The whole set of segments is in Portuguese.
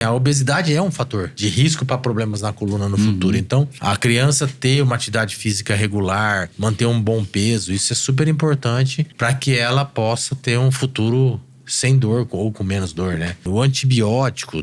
A obesidade é um fator de risco para problemas na coluna no futuro. Então, a criança ter uma atividade física regular, manter um bom peso, isso é super importante para que ela possa ter um futuro sem dor ou com menos dor, né? O antibiótico,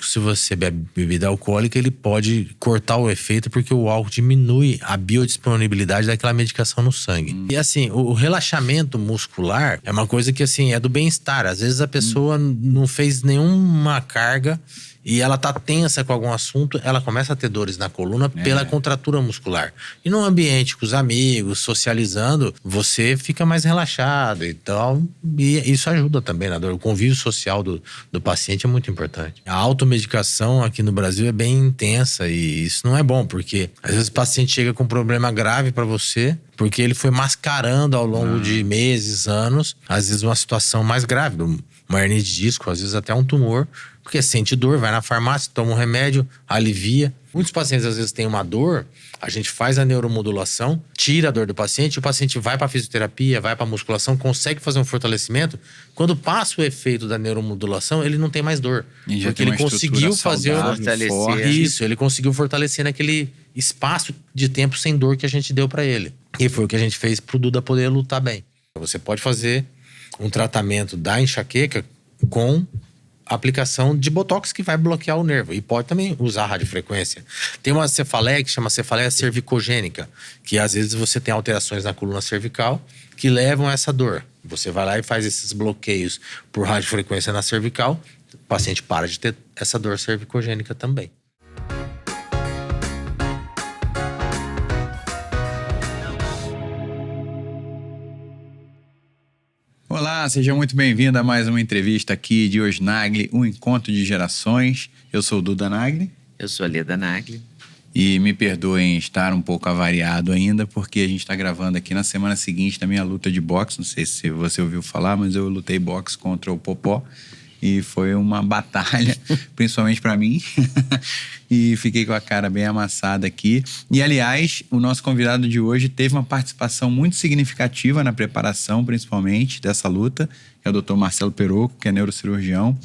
se você bebe bebida alcoólica, ele pode cortar o efeito porque o álcool diminui a biodisponibilidade daquela medicação no sangue. E assim, o relaxamento muscular é uma coisa que assim, é do bem-estar. Às vezes a pessoa não fez nenhuma carga e ela tá tensa com algum assunto, ela começa a ter dores na coluna pela contratura muscular. E no ambiente com os amigos, socializando, você fica mais relaxado e tal. E isso ajuda também na dor. O convívio social do paciente é muito importante. A automedicação aqui no Brasil é bem intensa e isso não é bom, porque às vezes o paciente chega com um problema grave para você, porque ele foi mascarando ao longo de meses, anos, às vezes uma situação mais grave, uma hernia de disco, às vezes até um tumor, porque sente dor, vai na farmácia, toma um remédio, alivia. Muitos pacientes às vezes têm uma dor, a gente faz a neuromodulação, tira a dor do paciente, o paciente vai para fisioterapia, vai para musculação, consegue fazer um fortalecimento. Quando passa o efeito da neuromodulação, ele não tem mais dor. Porque ele conseguiu fazer fortalecer. Isso, ele conseguiu fortalecer naquele espaço de tempo sem dor que a gente deu para ele. E foi o que a gente fez pro Duda poder lutar bem. Você pode fazer um tratamento da enxaqueca com aplicação de botox que vai bloquear o nervo. E pode também usar radiofrequência. Tem uma cefaleia que chama cefaleia cervicogênica, que às vezes você tem alterações na coluna cervical que levam a essa dor. Você vai lá e faz esses bloqueios por radiofrequência na cervical, o paciente para de ter essa dor cervicogênica também. Olá, seja muito bem-vindo a mais uma entrevista aqui de Hoje Nagli, um encontro de gerações. Eu sou o Duda Nagli. Eu sou a Leda Nagli. E me perdoem estar um pouco avariado ainda, porque a gente está gravando aqui na semana seguinte da minha luta de boxe. Não sei se você ouviu falar, mas eu lutei boxe contra o Popó. E foi uma batalha, principalmente para mim. E fiquei com a cara bem amassada aqui. E, aliás, o nosso convidado de hoje teve uma participação muito significativa na preparação, principalmente, dessa luta, que é o Dr. Marcelo Perocco, que é neurocirurgião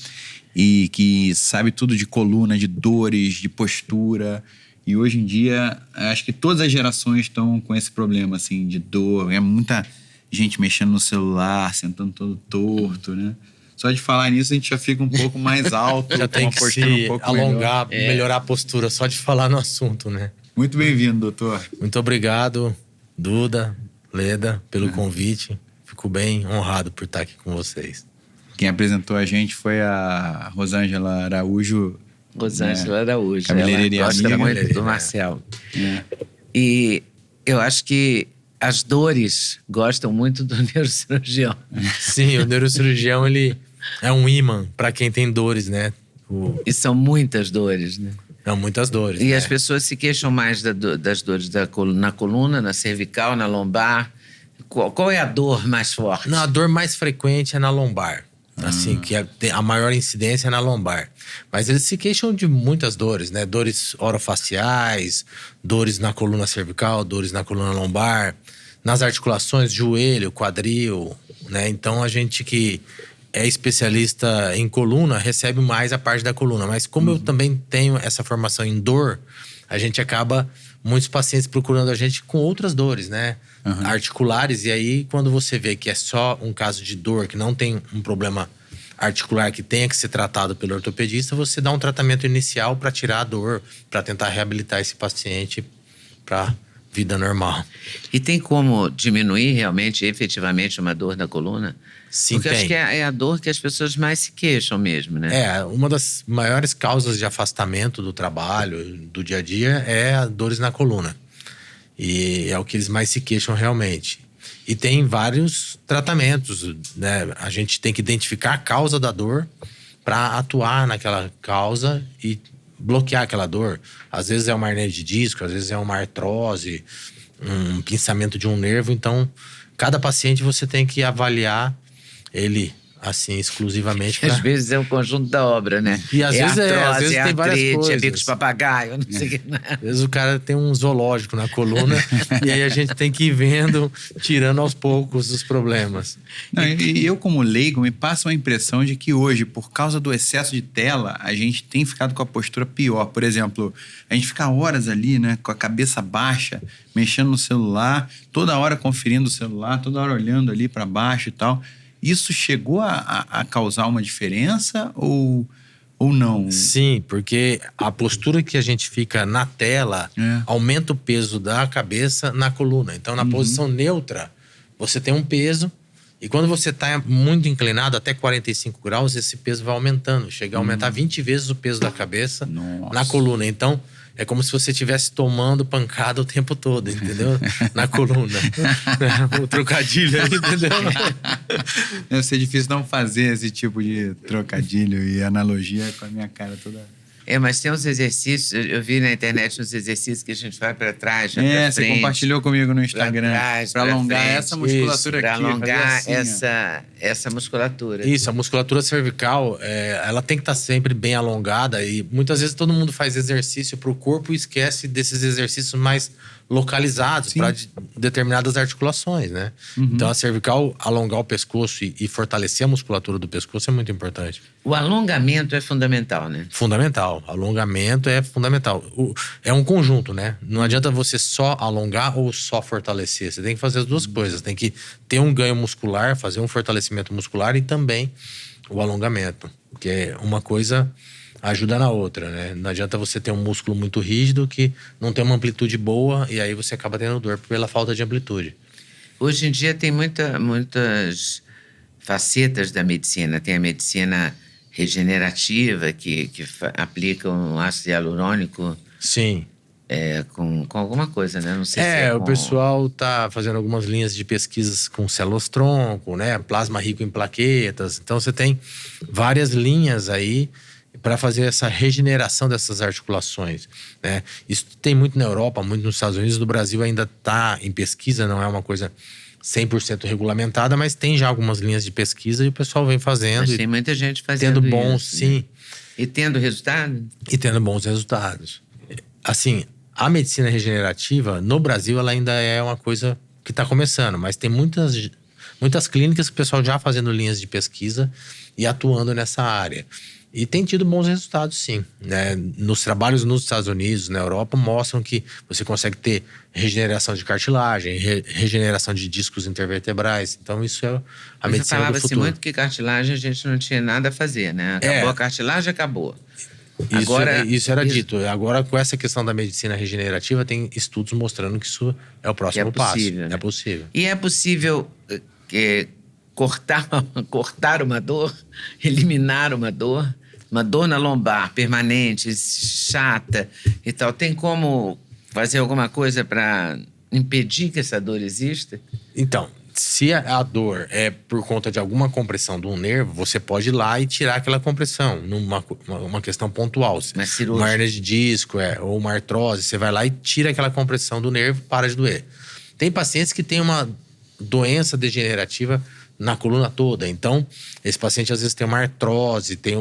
e que sabe tudo de coluna, de dores, de postura. E hoje em dia, acho que todas as gerações estão com esse problema, assim, de dor. É muita gente mexendo no celular, sentando todo torto, né? Só de falar nisso a gente já fica um pouco mais alto. Já tem que se alongar, melhorar a postura, só de falar no assunto, né? Muito bem-vindo, doutor. Muito obrigado, Duda, Leda, pelo convite. Fico bem honrado por estar aqui com vocês. Quem apresentou a gente foi a Rosângela Araújo. Rosângela Araújo. Cabeleireira ela gosta amiga. muito do Marcelo. E eu acho que as dores gostam muito do neurocirurgião. Sim, o neurocirurgião, ele é um imã para quem tem dores, né? E são muitas dores, né? São muitas dores. E as pessoas se queixam mais das dores na coluna, na cervical, na lombar. Qual é a dor mais forte? Não, a dor mais frequente é na lombar. Assim, que a maior incidência é na lombar. Mas eles se queixam de muitas dores, né? Dores orofaciais, dores na coluna cervical, dores na coluna lombar, nas articulações, joelho, quadril, né? Então, a gente que é especialista em coluna recebe mais a parte da coluna. Mas como eu também tenho essa formação em dor, a gente acaba, muitos pacientes procurando a gente com outras dores, né? Articulares. E aí, quando você vê que é só um caso de dor, que não tem um problema articular que tenha que ser tratado pelo ortopedista, você dá um tratamento inicial para tirar a dor, para tentar reabilitar esse paciente para vida normal. E tem como diminuir realmente, efetivamente, uma dor na coluna? Sim, porque tem. acho que é a dor que as pessoas mais se queixam mesmo, né? É, uma das maiores causas de afastamento do trabalho, do dia a dia, é a dores na coluna. E é o que eles mais se queixam realmente. E tem vários tratamentos, né? A gente tem que identificar a causa da dor para atuar naquela causa e bloquear aquela dor. Às vezes é uma hernia de disco, às vezes é uma artrose, um pinçamento de um nervo. Então, cada paciente você tem que avaliar ele assim, exclusivamente Às vezes é um conjunto da obra, né? E às vezes artrose, às vezes tem várias artrite, coisas. é bico de papagaio, não sei o que. Às vezes o cara tem um zoológico na coluna e aí a gente tem que ir vendo, tirando aos poucos os problemas. Não, e eu, como leigo, me passa uma impressão de que hoje, por causa do excesso de tela, a gente tem ficado com a postura pior. Por exemplo, a gente fica horas ali, né, com a cabeça baixa, mexendo no celular, toda hora conferindo o celular, toda hora olhando ali para baixo e tal. Isso chegou a causar uma diferença ou não? Sim, porque a postura que a gente fica na tela aumenta o peso da cabeça na coluna. Então, na posição neutra, você tem um peso. E quando você está muito inclinado, até 45 graus, esse peso vai aumentando. Chega a aumentar 20 vezes o peso da cabeça na coluna. Então, é como se você estivesse tomando pancada o tempo todo, entendeu? Na coluna. O trocadilho aí, entendeu? Deve ser difícil não fazer esse tipo de trocadilho e analogia com a minha cara toda. Mas tem uns exercícios, eu vi na internet uns exercícios que a gente vai para trás, pra você frente, compartilhou comigo no Instagram. Para alongar frente, essa musculatura para aqui. alongar assim, essa musculatura. Isso, a musculatura cervical, ela tem que estar sempre bem alongada. E muitas vezes todo mundo faz exercício para o corpo e esquece desses exercícios mais localizados para determinadas articulações, né? Então, a cervical, alongar o pescoço e fortalecer a musculatura do pescoço é muito importante. O alongamento é fundamental, né? Fundamental. Alongamento é fundamental. É um conjunto, né? Não adianta você só alongar ou só fortalecer. Você tem que fazer as duas coisas. Tem que ter um ganho muscular, fazer um fortalecimento muscular e também o alongamento. Porque uma coisa ajuda na outra, né? Não adianta você ter um músculo muito rígido que não tem uma amplitude boa e aí você acaba tendo dor pela falta de amplitude. Hoje em dia tem muitas facetas da medicina. Tem a medicina regenerativa que aplica um ácido hialurônico. Sim. Com alguma coisa, né? Não sei se o pessoal tá fazendo algumas linhas de pesquisas com células-tronco, né? Plasma rico em plaquetas. Então, você tem várias linhas aí para fazer essa regeneração dessas articulações, né? Isso tem muito na Europa, muito nos Estados Unidos. No Brasil ainda está em pesquisa, não é uma coisa 100% regulamentada, mas tem já algumas linhas de pesquisa e o pessoal vem fazendo. Mas tem muita gente fazendo tendo bons, isso, sim. Né? E tendo resultado? E tendo bons resultados. Assim, a medicina regenerativa, no Brasil, ela ainda é uma coisa que está começando, mas tem muitas clínicas que o pessoal já fazendo linhas de pesquisa e atuando nessa área. E tem tido bons resultados, sim, né? Nos trabalhos nos Estados Unidos, na Europa, mostram que você consegue ter regeneração de cartilagem, regeneração de discos intervertebrais. Então, isso é a medicina do futuro. Você falava-se muito que cartilagem a gente não tinha nada a fazer, né? Acabou a cartilagem, acabou. Isso era dito. Agora, com essa questão da medicina regenerativa, tem estudos mostrando que isso é o próximo passo. Né? É possível. E é possível cortar uma dor, eliminar uma dor na lombar permanente, chata e tal. Tem como fazer alguma coisa para impedir que essa dor exista? Então, se a dor é por conta de alguma compressão de um nervo, você pode ir lá e tirar aquela compressão, numa questão pontual. Uma hernia de disco ou uma artrose, você vai lá e tira aquela compressão do nervo, para de doer. Tem pacientes que têm uma doença degenerativa na coluna toda. Então, esse paciente às vezes tem uma artrose, tem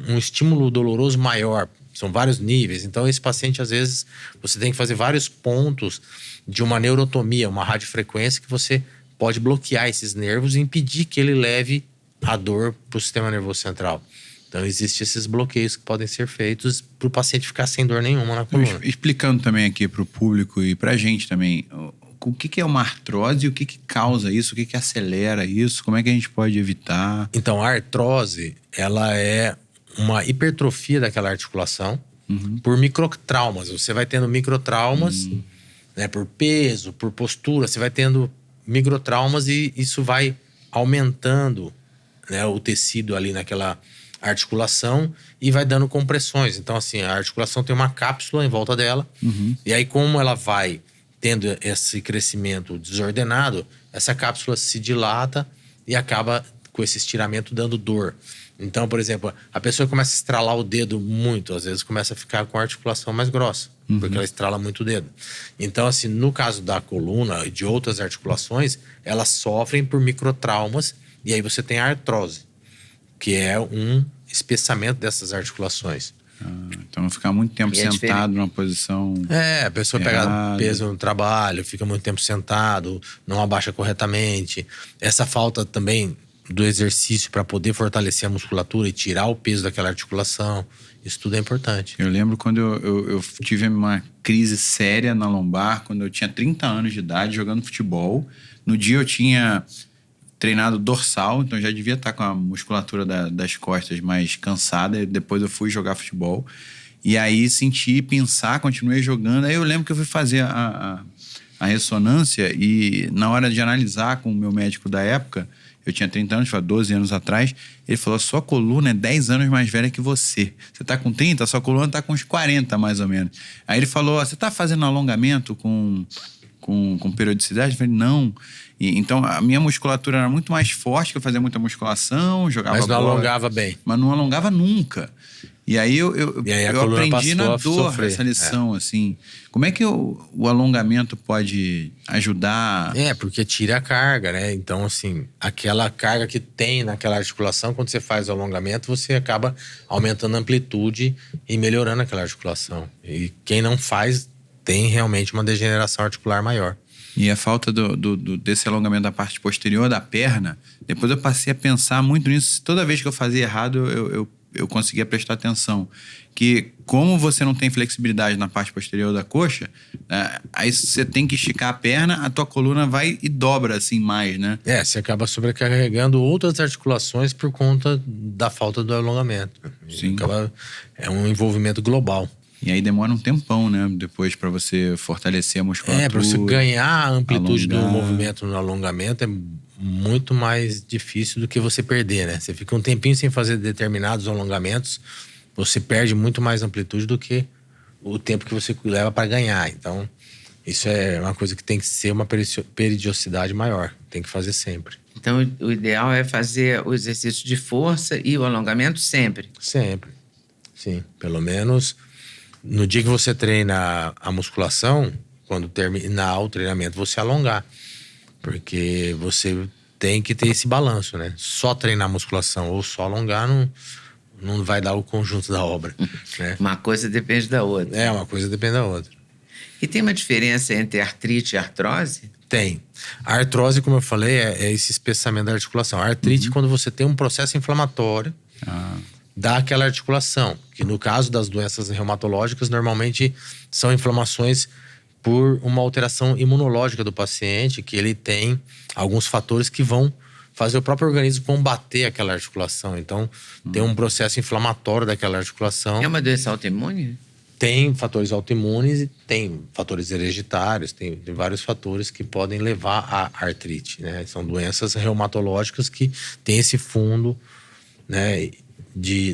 um estímulo doloroso maior. São vários níveis. Então, esse paciente, às vezes, você tem que fazer vários pontos de uma neurotomia, uma radiofrequência, que você pode bloquear esses nervos e impedir que ele leve a dor para o sistema nervoso central. Então, existem esses bloqueios que podem ser feitos para o paciente ficar sem dor nenhuma na coluna. Explicando também aqui para o público e para a gente também, o que é uma artrose e o que causa isso, o que acelera isso, como é que a gente pode evitar? Então, a artrose, ela é uma hipertrofia daquela articulação por microtraumas. Você vai tendo microtraumas, né, por peso, por postura, você vai tendo microtraumas e isso vai aumentando, né, o tecido ali naquela articulação e vai dando compressões. Então, assim, a articulação tem uma cápsula em volta dela e aí como ela vai tendo esse crescimento desordenado, essa cápsula se dilata e acaba com esse estiramento dando dor. Então, por exemplo, a pessoa começa a estralar o dedo muito, às vezes começa a ficar com a articulação mais grossa, porque ela estrala muito o dedo. Então, assim, no caso da coluna e de outras articulações, elas sofrem por microtraumas E aí você tem a artrose, que é um espessamento dessas articulações. Então não ficar muito tempo E é sentado numa posição... A pessoa pega peso no trabalho, fica muito tempo sentado, não abaixa corretamente. Essa falta também do exercício para poder fortalecer a musculatura e tirar o peso daquela articulação, isso tudo é importante. Eu lembro quando eu tive uma crise séria na lombar, quando eu tinha 30 anos de idade, jogando futebol. No dia eu tinha treinado dorsal, então já devia estar com a musculatura das costas mais cansada. Depois eu fui jogar futebol. E aí senti pensar, continuei jogando. Aí eu lembro que eu fui fazer a ressonância e na hora de analisar com o meu médico da época, eu tinha 30 anos, foi 12 anos atrás, ele falou, sua coluna é 10 anos mais velha que você. Você tá com 30, sua coluna tá com uns 40 mais ou menos. Aí ele falou, você tá fazendo alongamento com periodicidade? Eu falei, não. Então a minha musculatura era muito mais forte, que eu fazia muita musculação, jogava Mas não bola, alongava bem. mas não alongava nunca. E aí eu aprendi na dor sofrer. essa lição, assim. Como é que o alongamento pode ajudar? Porque tira a carga, né? Então, assim, aquela carga que tem naquela articulação, quando você faz o alongamento, você acaba aumentando a amplitude e melhorando aquela articulação. E quem não faz tem realmente uma degeneração articular maior. E a falta desse alongamento da parte posterior da perna, depois eu passei a pensar muito nisso. Toda vez que eu fazia errado, eu conseguia prestar atenção. Que como você não tem flexibilidade na parte posterior da coxa, aí você tem que esticar a perna, a tua coluna vai e dobra assim mais, né? Você acaba sobrecarregando outras articulações por conta da falta do alongamento. Sim. É um envolvimento global. E aí demora um tempão, né? Depois para você fortalecer a musculatura. Para você ganhar a amplitude alongar. do movimento no alongamento é muito mais difícil do que você perder, né? Você fica um tempinho sem fazer determinados alongamentos, você perde muito mais amplitude do que o tempo que você leva para ganhar. Então, isso é uma coisa que tem que ser uma periodicidade maior. Tem que fazer sempre. Então, o ideal é fazer o exercício de força e o alongamento sempre. Sempre. Sim. Pelo menos no dia que você treina a musculação, quando terminar o treinamento, você alongar. Porque você tem que ter esse balanço, né? Só treinar musculação ou só alongar não vai dar o conjunto da obra, né? Uma coisa depende da outra. Uma coisa depende da outra. E tem uma diferença entre artrite e artrose? Tem. A artrose, como eu falei, é esse espessamento da articulação. A artrite é quando você tem um processo inflamatório daquela articulação. Que no caso das doenças reumatológicas, normalmente são inflamações por uma alteração imunológica do paciente, que ele tem alguns fatores que vão fazer o próprio organismo combater aquela articulação. Então, tem um processo inflamatório daquela articulação. É uma doença autoimune? Tem fatores autoimunes e tem fatores hereditários, tem vários fatores que podem levar à artrite, né? São doenças reumatológicas que têm esse fundo, né,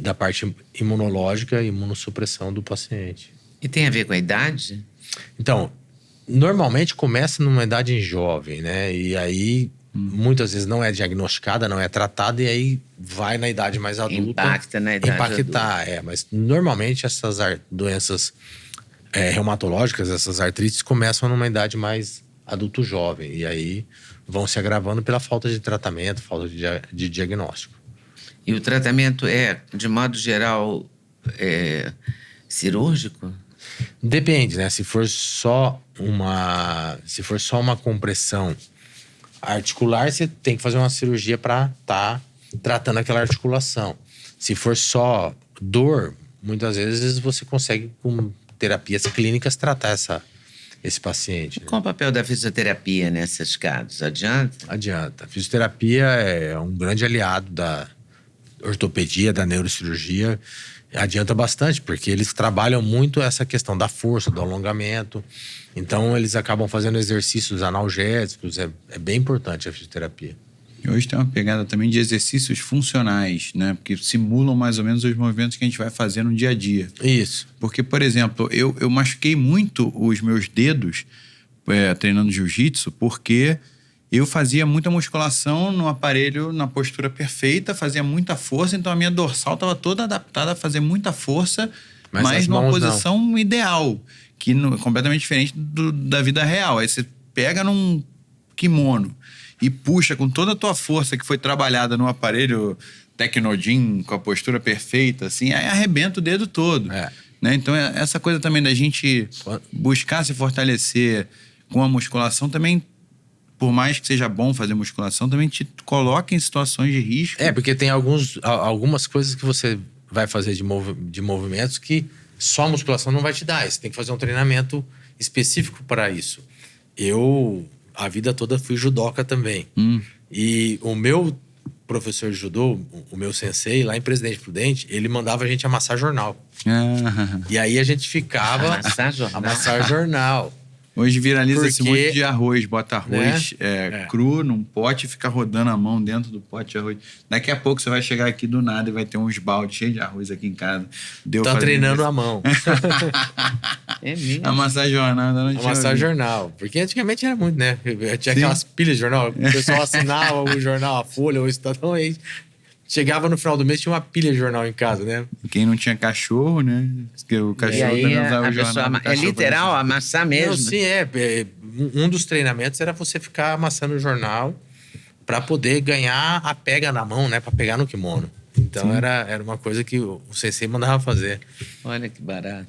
da parte imunológica e imunossupressão do paciente. E tem a ver com a idade? Então, normalmente começa numa idade jovem, né? E aí, muitas vezes não é diagnosticada, não é tratada, e aí vai na idade mais adulta. Impacta na idade adulta. Mas normalmente essas doenças reumatológicas, essas artrites, começam numa idade mais adulto-jovem. E aí vão se agravando pela falta de tratamento, falta de diagnóstico. E o tratamento é, de modo geral, cirúrgico? Depende, né? Se for só uma compressão articular, você tem que fazer uma cirurgia para estar tratando aquela articulação. Se for só dor, muitas vezes você consegue, com terapias clínicas, tratar esse paciente. Qual o papel da fisioterapia nesses casos? Adianta? Adianta. A fisioterapia é um grande aliado da ortopedia, da neurocirurgia. Adianta bastante, porque eles trabalham muito essa questão da força, do alongamento. Então, eles acabam fazendo exercícios analgésicos. É bem importante a fisioterapia. E hoje tem uma pegada também de exercícios funcionais, né? Porque simulam mais ou menos os movimentos que a gente vai fazer no dia a dia. Isso. Porque, por exemplo, eu machuquei muito os meus dedos treinando jiu-jitsu, porque eu fazia muita musculação no aparelho, na postura perfeita, fazia muita força, então a minha dorsal estava toda adaptada a fazer muita força, mas numa posição ideal, que é completamente diferente da vida real. Aí você pega num kimono e puxa com toda a tua força que foi trabalhada no aparelho Technogym, com a postura perfeita, assim, aí arrebenta o dedo todo. Né? Então, essa coisa também da gente buscar se fortalecer com a musculação também, por mais que seja bom fazer musculação, também te coloca em situações de risco. Porque tem algumas coisas que você vai fazer de movimentos que só a musculação não vai te dar. Você tem que fazer um treinamento específico para isso. Eu, a vida toda, fui judoca também. E o meu professor de judô, o meu sensei, lá em Presidente Prudente, ele mandava a gente amassar jornal. E aí a gente ficava... Amassar jornal. Hoje viraliza esse monte de arroz. Bota arroz cru num pote e fica rodando a mão dentro do pote de arroz. Daqui a pouco você vai chegar aqui do nada e vai ter uns baldes cheios de arroz aqui em casa. Tá treinando a mão. É mesmo. Amassar jornal. Amassar jornal. Porque antigamente era muito, né? Tinha aquelas pilhas de jornal. O pessoal assinava o jornal, a Folha, o Estadão. Aí chegava no final do mês, tinha uma pilha de jornal em casa, né? Quem não tinha cachorro, né? Porque o cachorro também usava o jornal. É literal, amassar mesmo. Não, sim, um dos treinamentos era você ficar amassando o jornal para poder ganhar a pega na mão, né? Para pegar no kimono. Então era uma coisa que o sensei mandava fazer. Olha que barato.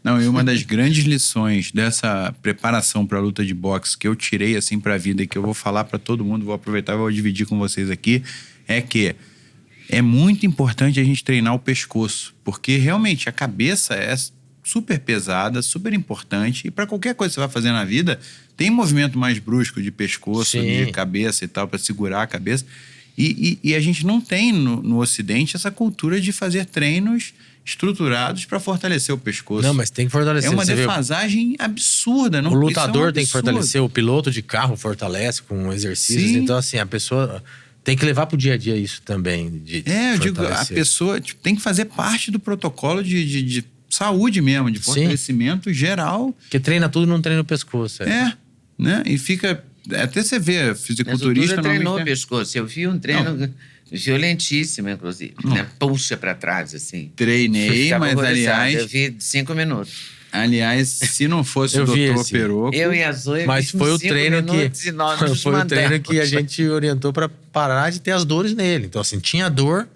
Não, e uma das grandes lições dessa preparação para a luta de boxe que eu tirei assim para a vida e que eu vou falar para todo mundo, vou aproveitar e vou dividir com vocês aqui, é que é muito importante a gente treinar o pescoço, porque realmente a cabeça é super pesada, super importante, e para qualquer coisa que você vai fazer na vida, tem movimento mais brusco de pescoço, de cabeça e tal, para segurar a cabeça. E a gente não tem no Ocidente essa cultura de fazer treinos estruturados para fortalecer o pescoço. Não, mas tem que fortalecer. É uma defasagem absurda. Não, o lutador tem que absurdo. fortalecer, o piloto de carro fortalece com exercícios. Então, assim, a pessoa tem que levar pro dia a dia isso também. Eu digo, a pessoa tem que fazer parte do protocolo de saúde mesmo, de fortalecimento geral. Porque treina tudo e não treina o pescoço. Né? E fica... Até você vê, fisiculturista... Mas o treinou o pescoço. Eu vi um treino violentíssimo, inclusive. Né? Puxa pra trás, assim. Treinei, mas aliás... Eu vi 5 minutos. Aliás, se não fosse o doutor Peroco... Eu e a Zoe... Mas foi o treino que a gente orientou para parar de ter as dores nele. Então, assim, tinha dor,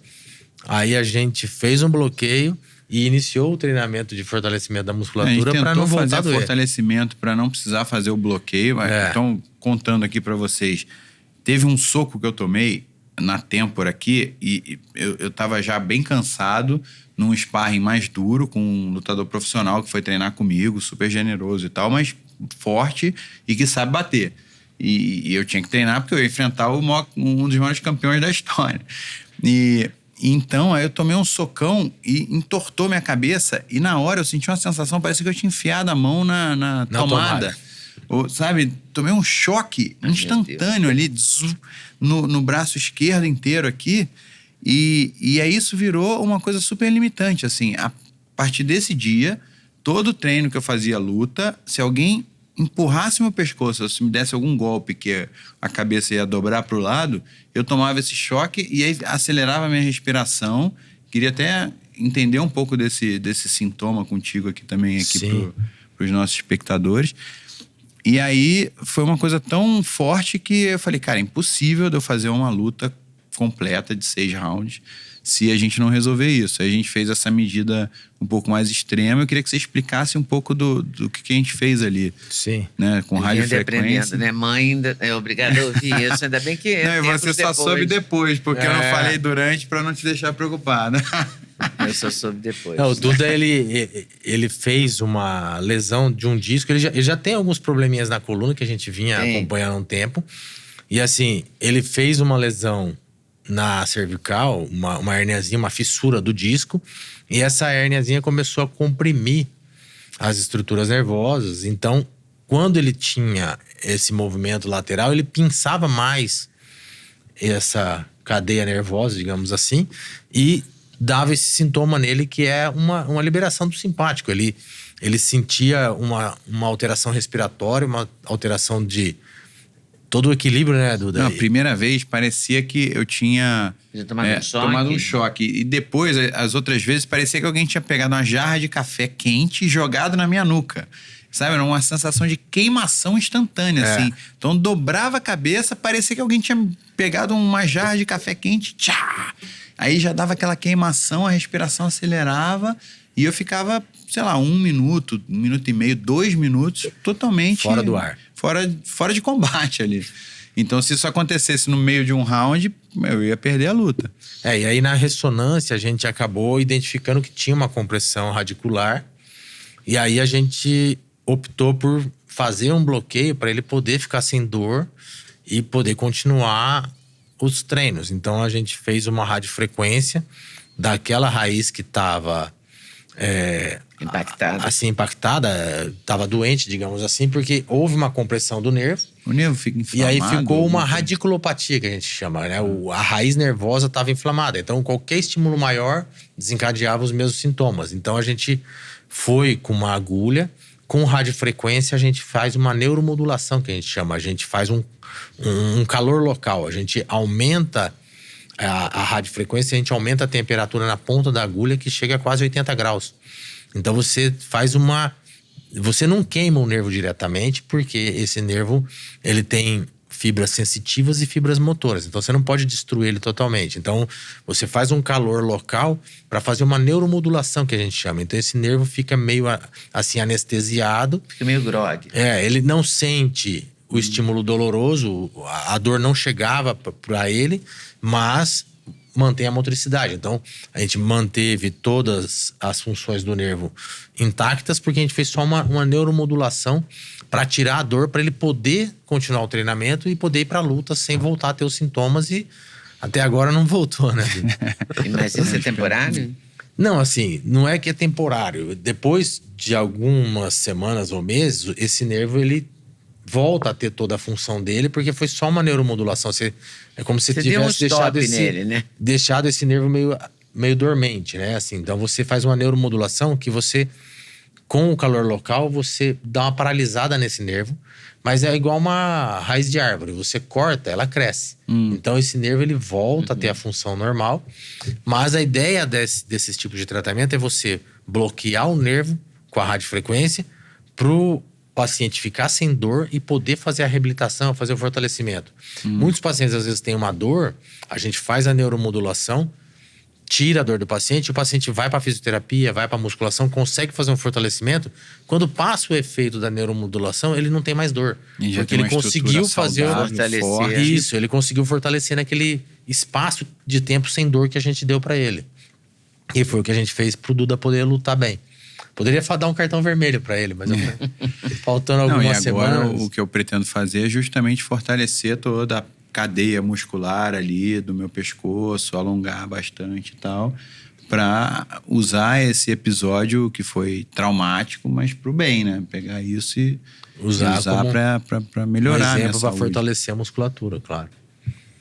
aí a gente fez um bloqueio e iniciou o treinamento de fortalecimento da musculatura para não voltar a doer. Fazer fortalecimento para não precisar fazer o bloqueio. Então, contando aqui para vocês, teve um soco que eu tomei na têmpora aqui e eu tava já bem cansado, num sparring mais duro com um lutador profissional que foi treinar comigo, super generoso e tal, mas forte e que sabe bater. E eu tinha que treinar porque eu ia enfrentar um dos maiores campeões da história. Então, aí eu tomei um socão e entortou minha cabeça e na hora eu senti uma sensação, parece que eu tinha enfiado a mão na tomada. Sabe? Tomei um choque instantâneo ali no braço esquerdo inteiro aqui. E aí isso virou uma coisa super limitante, assim. A partir desse dia, todo treino que eu fazia luta, se alguém empurrasse meu pescoço, se me desse algum golpe que a cabeça ia dobrar para o lado, eu tomava esse choque e aí acelerava a minha respiração. Queria até entender um pouco desse sintoma contigo aqui também, para os nossos espectadores. E aí foi uma coisa tão forte que eu falei, cara, é impossível de eu fazer uma luta completa de 6 rounds se a gente não resolver isso. Aí a gente fez essa medida um pouco mais extrema. Eu queria que você explicasse um pouco do que a gente fez ali. Sim. Né? Com radiofrequência. Né? Mãe é obrigada a ouvir isso, ainda bem que... Não, e você só soube depois, porque eu não falei durante para não te deixar preocupado. Eu só soube depois. O Duda, ele fez uma lesão de um disco. Ele já tem alguns probleminhas na coluna que a gente vinha acompanhando há um tempo. E assim, ele fez uma lesão na cervical, uma herniazinha, uma fissura do disco. E essa herniazinha começou a comprimir as estruturas nervosas. Então, quando ele tinha esse movimento lateral, ele pinçava mais essa cadeia nervosa, digamos assim. E dava esse sintoma nele que é uma liberação do simpático. Ele sentia uma alteração respiratória, uma alteração de todo o equilíbrio, né, Duda? Não, a primeira vez parecia que eu tinha tomado um choque. E depois, as outras vezes, parecia que alguém tinha pegado uma jarra de café quente e jogado na minha nuca. sabe? Era uma sensação de queimação instantânea, assim. Então, dobrava a cabeça, parecia que alguém tinha pegado uma jarra de café quente, tchá! Aí já dava aquela queimação, a respiração acelerava e eu ficava, sei lá, 1 minuto, 1 minuto e meio, 2 minutos, totalmente... Fora do ar. Fora de combate ali. Então, se isso acontecesse no meio de um round, eu ia perder a luta. E aí na ressonância a gente acabou identificando que tinha uma compressão radicular. E aí a gente optou por fazer um bloqueio para ele poder ficar sem dor e poder continuar os treinos. Então a gente fez uma radiofrequência daquela raiz que estava impactada, estava doente, digamos assim, porque houve uma compressão do nervo. O nervo fica inflamado. E aí ficou uma radiculopatia, que a gente chama, né? A raiz nervosa estava inflamada. Então qualquer estímulo maior desencadeava os mesmos sintomas. Então a gente foi com uma agulha, com radiofrequência a gente faz uma neuromodulação, que a gente chama. A gente faz um calor local. A gente aumenta a radiofrequência, a gente aumenta a temperatura na ponta da agulha, que chega a quase 80 graus. Então você faz você não queima o nervo diretamente, porque esse nervo ele tem fibras sensitivas e fibras motoras. Então você não pode destruir ele totalmente. Então você faz um calor local para fazer uma neuromodulação, que a gente chama. Então esse nervo fica meio assim anestesiado. Fica meio grogue. Ele não sente o estímulo doloroso, a dor não chegava para ele, mas mantém a motricidade. Então a gente manteve todas as funções do nervo intactas, porque a gente fez só uma neuromodulação para tirar a dor, para ele poder continuar o treinamento e poder ir para a luta sem voltar a ter os sintomas. E até agora não voltou, né? Mas isso é temporário? Não, assim, não é que é temporário. Depois de algumas semanas ou meses, esse nervo ele volta a ter toda a função dele, porque foi só uma neuromodulação. É como se você tivesse deixado esse nervo meio dormente, né? Assim, então você faz uma neuromodulação que você, com o calor local, você dá uma paralisada nesse nervo, mas é igual uma raiz de árvore. Você corta, ela cresce. Então esse nervo ele volta a ter a função normal, mas a ideia desses tipos de tratamento é você bloquear o nervo com a radiofrequência pro paciente ficar sem dor e poder fazer a reabilitação, fazer o fortalecimento. Muitos pacientes às vezes têm uma dor, a gente faz a neuromodulação, tira a dor do paciente, o paciente vai para fisioterapia, vai para musculação, consegue fazer um fortalecimento. Quando passa o efeito da neuromodulação, ele não tem mais dor, porque ele conseguiu fazer isso, ele conseguiu fortalecer naquele espaço de tempo sem dor que a gente deu para ele. E foi o que a gente fez pro Duda poder lutar bem. Poderia dar um cartão vermelho para ele, mas faltando algumas semanas. Agora o que eu pretendo fazer é justamente fortalecer toda a cadeia muscular ali do meu pescoço, alongar bastante e tal, para usar esse episódio que foi traumático, mas pro bem, né? Pegar isso e usar para melhorar, exemplo, para fortalecer a musculatura, claro.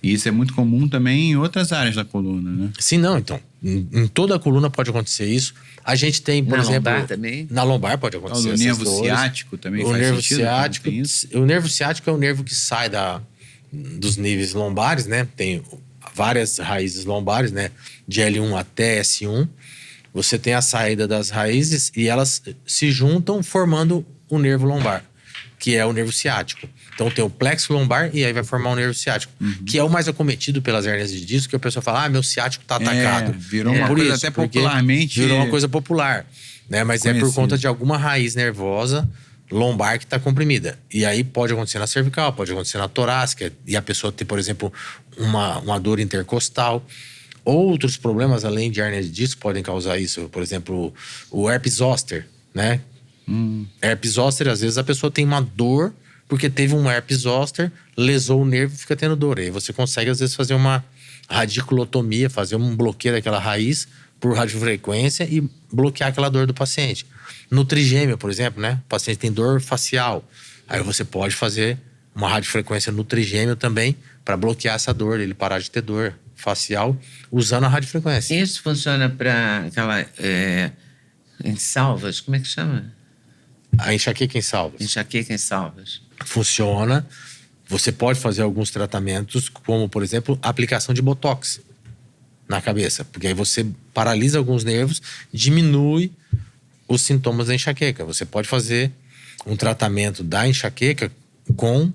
E isso é muito comum também em outras áreas da coluna, né? Sim, não, então. Em toda a coluna pode acontecer isso. A gente tem, por exemplo... Na lombar também? Na lombar pode acontecer. O nervo ciático também faz sentido? O nervo ciático é o nervo que sai dos níveis lombares, né? Tem várias raízes lombares, né? De L1 até S1. Você tem a saída das raízes e elas se juntam formando o nervo lombar, que é o nervo ciático. Então tem o plexo lombar e aí vai formar o nervo ciático, que é o mais acometido pelas hérnias de disco, que a pessoa fala, meu ciático tá atacado. Virou uma coisa até popularmente... Virou uma coisa popular, né? Mas é por conta de alguma raiz nervosa lombar que tá comprimida. E aí pode acontecer na cervical, pode acontecer na torácica, e a pessoa ter, por exemplo, uma dor intercostal. Outros problemas, além de hérnia de disco, podem causar isso. Por exemplo, o herpes zoster, né? Herpes zoster, às vezes a pessoa tem uma dor porque teve um herpes zoster, lesou o nervo e fica tendo dor. Aí você consegue, às vezes, fazer uma radiculotomia, fazer um bloqueio daquela raiz por radiofrequência e bloquear aquela dor do paciente. No trigêmeo, por exemplo, né? O paciente tem dor facial. Aí você pode fazer uma radiofrequência no trigêmeo também para bloquear essa dor, ele parar de ter dor facial usando a radiofrequência. Isso funciona para aquela... em salvas, como é que chama? A enxaqueca em salvas. Enxaqueca em salvas. Funciona. Você pode fazer alguns tratamentos, como, por exemplo, a aplicação de botox na cabeça. Porque aí você paralisa alguns nervos, diminui os sintomas da enxaqueca. Você pode fazer um tratamento da enxaqueca com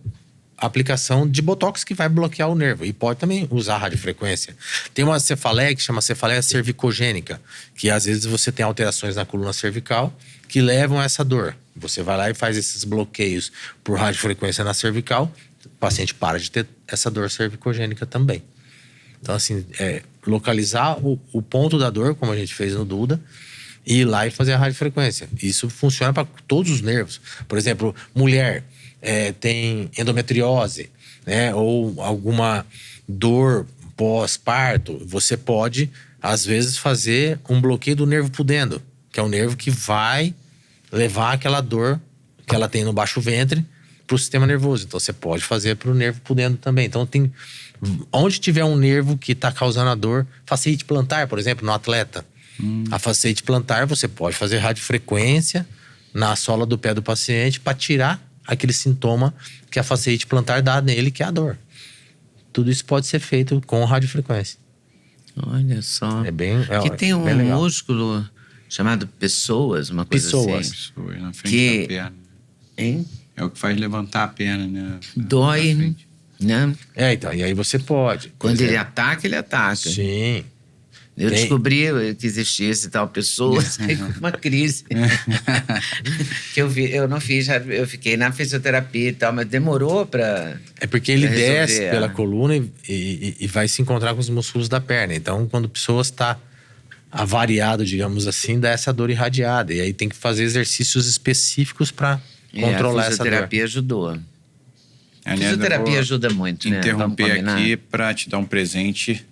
aplicação de botox que vai bloquear o nervo. E pode também usar radiofrequência. Tem uma cefaleia que chama cefaleia cervicogênica, que às vezes você tem alterações na coluna cervical que levam a essa dor. Você vai lá e faz esses bloqueios por radiofrequência na cervical, o paciente para de ter essa dor cervicogênica também. Então, assim, localizar o ponto da dor, como a gente fez no Duda, e ir lá e fazer a radiofrequência. Isso funciona para todos os nervos. Por exemplo, mulher tem endometriose, né? Ou alguma dor pós-parto. Você pode, às vezes, fazer um bloqueio do nervo pudendo, que é o nervo que vai levar aquela dor que ela tem no baixo ventre para o sistema nervoso. Então, você pode fazer para o nervo pudendo também. Então, onde tiver um nervo que está causando a dor, fasciite plantar, por exemplo, no atleta. A fasciite plantar, você pode fazer radiofrequência na sola do pé do paciente para tirar aquele sintoma que a fasciite plantar dá nele, que é a dor. Tudo isso pode ser feito com radiofrequência. Olha só. Que tem um legal. Músculo chamado pessoas, uma coisa Pessoas. assim. Pessoas na frente da perna. Hein? É o que faz levantar a perna, né? Dói, né? Então, e aí você pode. Quando ele ataca, ele ataca. Sim. Eu descobri que existia esse tal pessoa, aí foi uma crise. Que eu não fiz, eu fiquei na fisioterapia e tal, mas demorou pra... É porque ele resolver desce pela coluna e vai se encontrar com os músculos da perna. Então, quando a pessoa está avariado, digamos assim, dá essa dor irradiada. E aí tem que fazer exercícios específicos para controlar essa dor. A fisioterapia ajudou. A Aliás, fisioterapia eu ajuda muito, né? interromper aqui para te dar um presente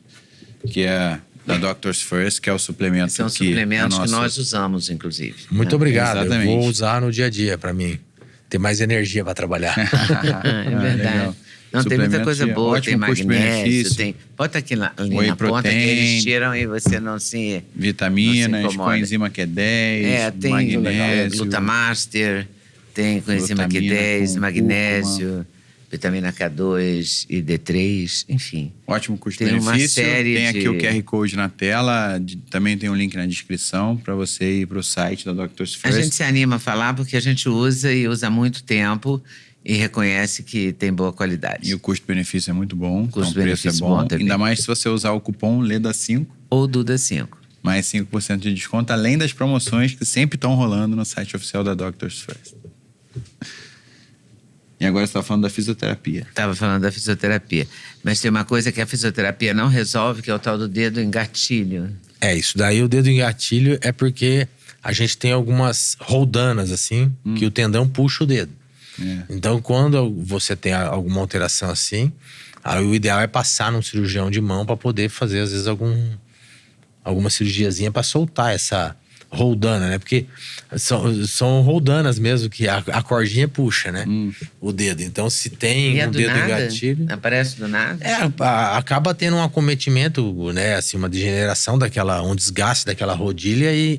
que é da Doctors First, que é o suplemento São que suplementos que nós usamos, inclusive. Muito obrigado. Exatamente. Eu vou usar no dia a dia para mim ter mais energia para trabalhar. É verdade. Legal. Não, tem muita coisa Suplementos, boa, ótimo tem magnésio, custo-benefício. tem... Bota aqui ali Whey na ponta que eles protein. tiram e você não se... Vitaminas, Não se incomoda. coenzima Q10, tem magnésio. Glutamaster, tem coenzima Glutamina Q10, com magnésio, vitamina K2 e D3, enfim. Ótimo Tem uma custo-benefício. série Tem aqui de- o QR Code na tela. Também tem um link na descrição para você ir para o site da Doctors A First. gente se anima a falar porque a gente usa e usa há muito tempo e reconhece que tem boa qualidade. E o custo-benefício é muito bom. Então, o preço é Custo-benefício bom. bom também. Ainda mais se você usar o cupom LEDA5, Ou Duda 5. mais 5% de desconto, além das promoções que sempre estão rolando no site oficial da Doctors First. E agora você está falando da fisioterapia. Estava falando da fisioterapia. Mas tem uma coisa que a fisioterapia não resolve, que é o tal do dedo em gatilho. Isso daí, o dedo em gatilho é porque a gente tem algumas roldanas, assim, que o tendão puxa o dedo. Então, quando você tem alguma alteração assim, aí o ideal é passar num cirurgião de mão para poder fazer, às vezes, alguma cirurgiazinha para soltar essa roldana, né? Porque são roldanas mesmo, que a cordinha puxa, né? O dedo. Então, se tem E é um do dedo em nada? gatilho... Aparece do nada? Acaba tendo um acometimento, né? Assim, uma degeneração um desgaste daquela rodilha e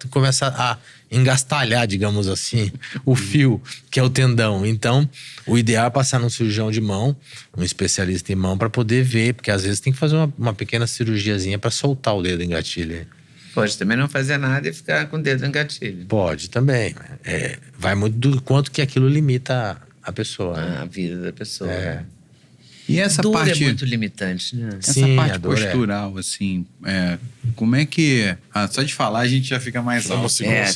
começa a engastalhar, digamos assim, o fio, que é o tendão. Então, o ideal é passar num cirurgião de mão, um especialista em mão, para poder ver, porque às vezes tem que fazer uma pequena cirurgiazinha para soltar o dedo em gatilho. Pode também não fazer nada e ficar com o dedo em gatilho. Pode também. Vai muito do quanto que aquilo limita a pessoa. Né? A vida da pessoa. E essa Dor parte... é muito limitante, né? Essa Sim, parte a dor postural, assim, como é que... só de falar a gente já fica mais alto.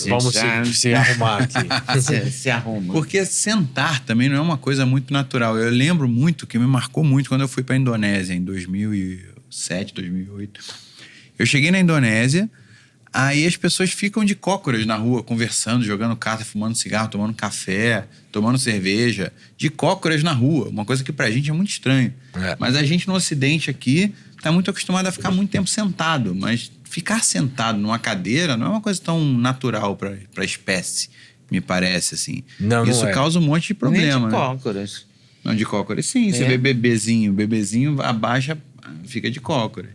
Vamos se arrumar aqui. Se arruma. Porque sentar também não é uma coisa muito natural. Eu lembro muito, que me marcou muito, quando eu fui para a Indonésia, em 2007, 2008. Eu cheguei na Indonésia, aí as pessoas ficam de cócoras na rua, conversando, jogando carta, fumando cigarro, tomando café, tomando cerveja, de cócoras na rua. Uma coisa que pra gente é muito estranho. Mas a gente no Ocidente aqui tá muito acostumado a ficar muito tempo sentado. Mas ficar sentado numa cadeira não é uma coisa tão natural pra espécie, me parece, assim. Isso causa um monte de problema, Nem de né? cócoras. Não, de cócoras sim. Você vê bebezinho abaixa, fica de cócoras.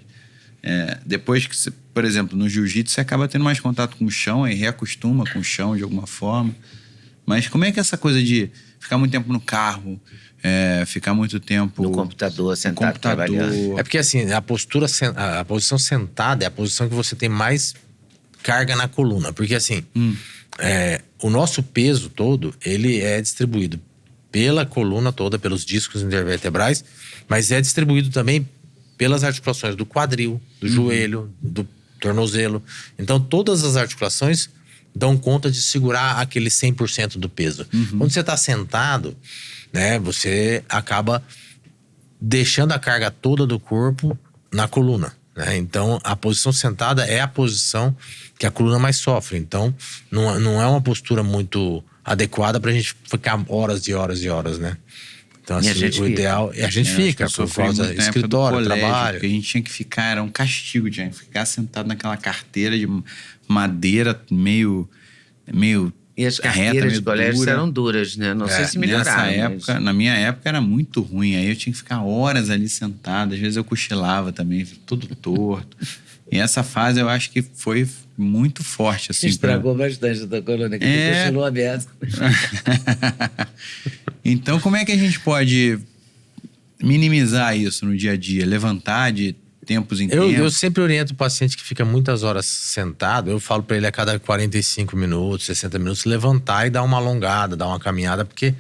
Depois que você, por exemplo, no jiu-jitsu, você acaba tendo mais contato com o chão, aí reacostuma com o chão de alguma forma. Mas como é que essa coisa de ficar muito tempo no carro, ficar muito tempo... No computador, sentado trabalhando. É porque assim, a posição sentada é a posição que você tem mais carga na coluna. Porque assim, o nosso peso todo, ele é distribuído pela coluna toda, pelos discos intervertebrais, mas é distribuído também pelas articulações do quadril, do joelho, do tornozelo. Então, todas as articulações dão conta de segurar aquele 100% do peso. Quando você está sentado, né, você acaba deixando a carga toda do corpo na coluna, né? Então, a posição sentada é a posição que a coluna mais sofre. Então, não é uma postura muito adequada pra gente ficar horas e horas e horas, né? Então, assim, o ideal é a gente fica por causa do escritório, trabalho. Porque a gente tinha que ficar, era um castigo, tinha que ficar sentado naquela carteira de madeira meio E as reta, carteiras meio de colégio dura. eram duras, né? Não sei se melhoraram. Na minha época era muito ruim. Aí eu tinha que ficar horas ali sentado. Às vezes eu cochilava também, tudo torto. E essa fase eu acho que foi muito forte, assim. Estragou bastante da coluna, que cochilou aberto. Então, como é que a gente pode minimizar isso no dia a dia? Levantar de tempos em tempos? Eu sempre oriento o paciente que fica muitas horas sentado. Eu falo para ele a cada 45 minutos, 60 minutos, levantar e dar uma alongada, dar uma caminhada, porque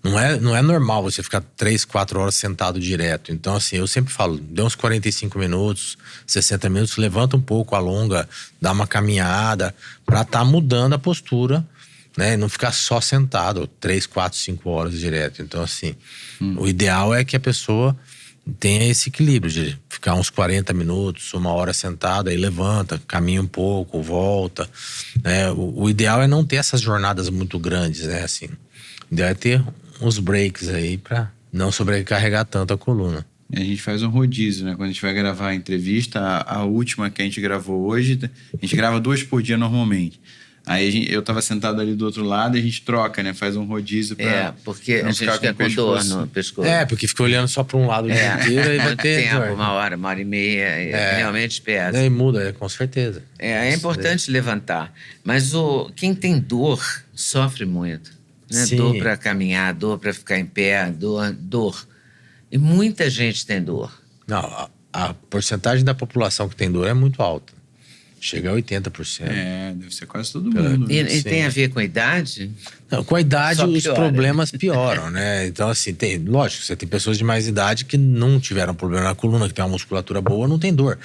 não é normal você ficar 3, 4 horas sentado direto. Então, assim, eu sempre falo, dê uns 45 minutos, 60 minutos, levanta um pouco, alonga, dá uma caminhada, para estar mudando a postura, né? Não ficar só sentado 3, 4, 5 horas direto. Então, assim, o ideal é que a pessoa tenha esse equilíbrio de ficar uns 40 minutos, 1 hora sentado, aí levanta, caminha um pouco, volta, né? O ideal é não ter essas jornadas muito grandes, né? Assim, o ideal é ter uns breaks aí para não sobrecarregar tanto a coluna. A gente faz um rodízio, né? Quando a gente vai gravar a entrevista, a última que a gente gravou hoje, a gente grava 2 por dia normalmente. Aí eu tava sentado ali do outro lado e a gente troca, né? Faz um rodízio pra... porque a gente fica com dor no pescoço. Porque fica olhando só para um lado o dia inteiro e vai ter tempo, dor. 1 hora, 1h30, realmente pesa. E muda, com certeza. É importante levantar. Mas quem tem dor sofre muito. Né? Sim. Dor para caminhar, dor para ficar em pé, dor. E muita gente tem dor. Não, a porcentagem da população que tem dor é muito alta. Chega a 80%. Deve ser quase todo mundo. E tem a ver com a idade? Não, com a idade os piora. problemas pioram, né? Então, assim, lógico, você tem pessoas de mais idade que não tiveram problema na coluna, que tem uma musculatura boa, não tem dor.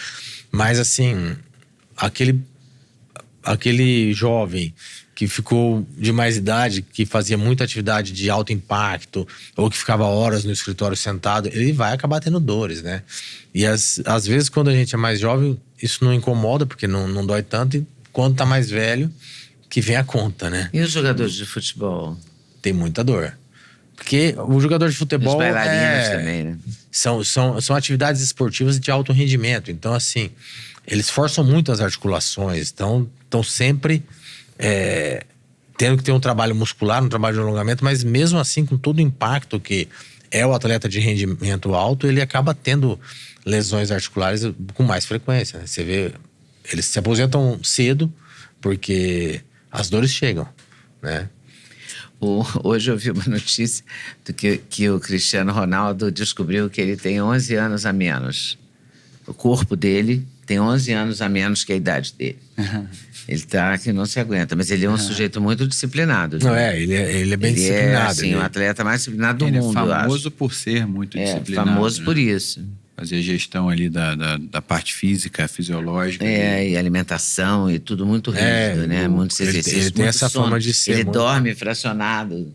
Mas, assim, aquele jovem que ficou de mais idade, que fazia muita atividade de alto impacto, ou que ficava horas no escritório sentado, ele vai acabar tendo dores, né? E às vezes, quando a gente é mais jovem, isso não incomoda, porque não dói tanto, e quando tá mais velho, que vem a conta, né? E os jogadores de futebol? Tem muita dor. Porque o jogador de futebol... Os bailarinos também, né? São atividades esportivas de alto rendimento. Então, assim, eles forçam muito as articulações. Estão sempre tendo que ter um trabalho muscular, um trabalho de alongamento, mas mesmo assim, com todo o impacto que é o atleta de rendimento alto, ele acaba tendo lesões articulares com mais frequência, né? Você vê, eles se aposentam cedo porque as dores chegam, né? Hoje eu vi uma notícia que o Cristiano Ronaldo descobriu que ele tem 11 anos a menos. O corpo dele tem 11 anos a menos que a idade dele. Ele tá que não se aguenta, mas ele é um sujeito muito disciplinado. Não ele é bem disciplinado. É, assim, o atleta mais disciplinado do mundo, é famoso por ser muito disciplinado. Famoso, né? por isso. Fazer gestão ali da parte física, fisiológica. E alimentação e tudo muito rígido, né? Muitos exercícios, ele tem essa sono. fama de ser Ele muito... dorme fracionado.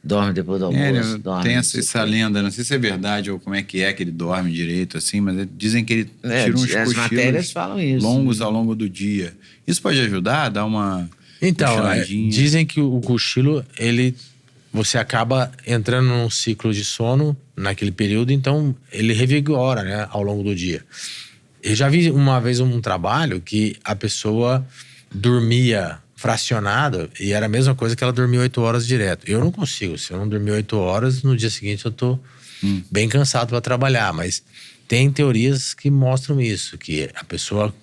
Dorme depois do almoço. Dorme, tem essa lenda, não sei se é verdade ou como é que ele dorme direito, assim, mas dizem que ele tira uns as matérias falam isso, longos ao longo do dia. Isso pode ajudar a dar uma cochiladinha? Dizem que o cochilo, você acaba entrando num ciclo de sono naquele período, então ele revigora, né, ao longo do dia. Eu já vi uma vez um trabalho que a pessoa dormia fracionado e era a mesma coisa que ela dormia 8 horas direto. Eu não consigo. Se eu não dormir 8 horas, no dia seguinte eu tô bem cansado para trabalhar. Mas tem teorias que mostram isso, que a pessoa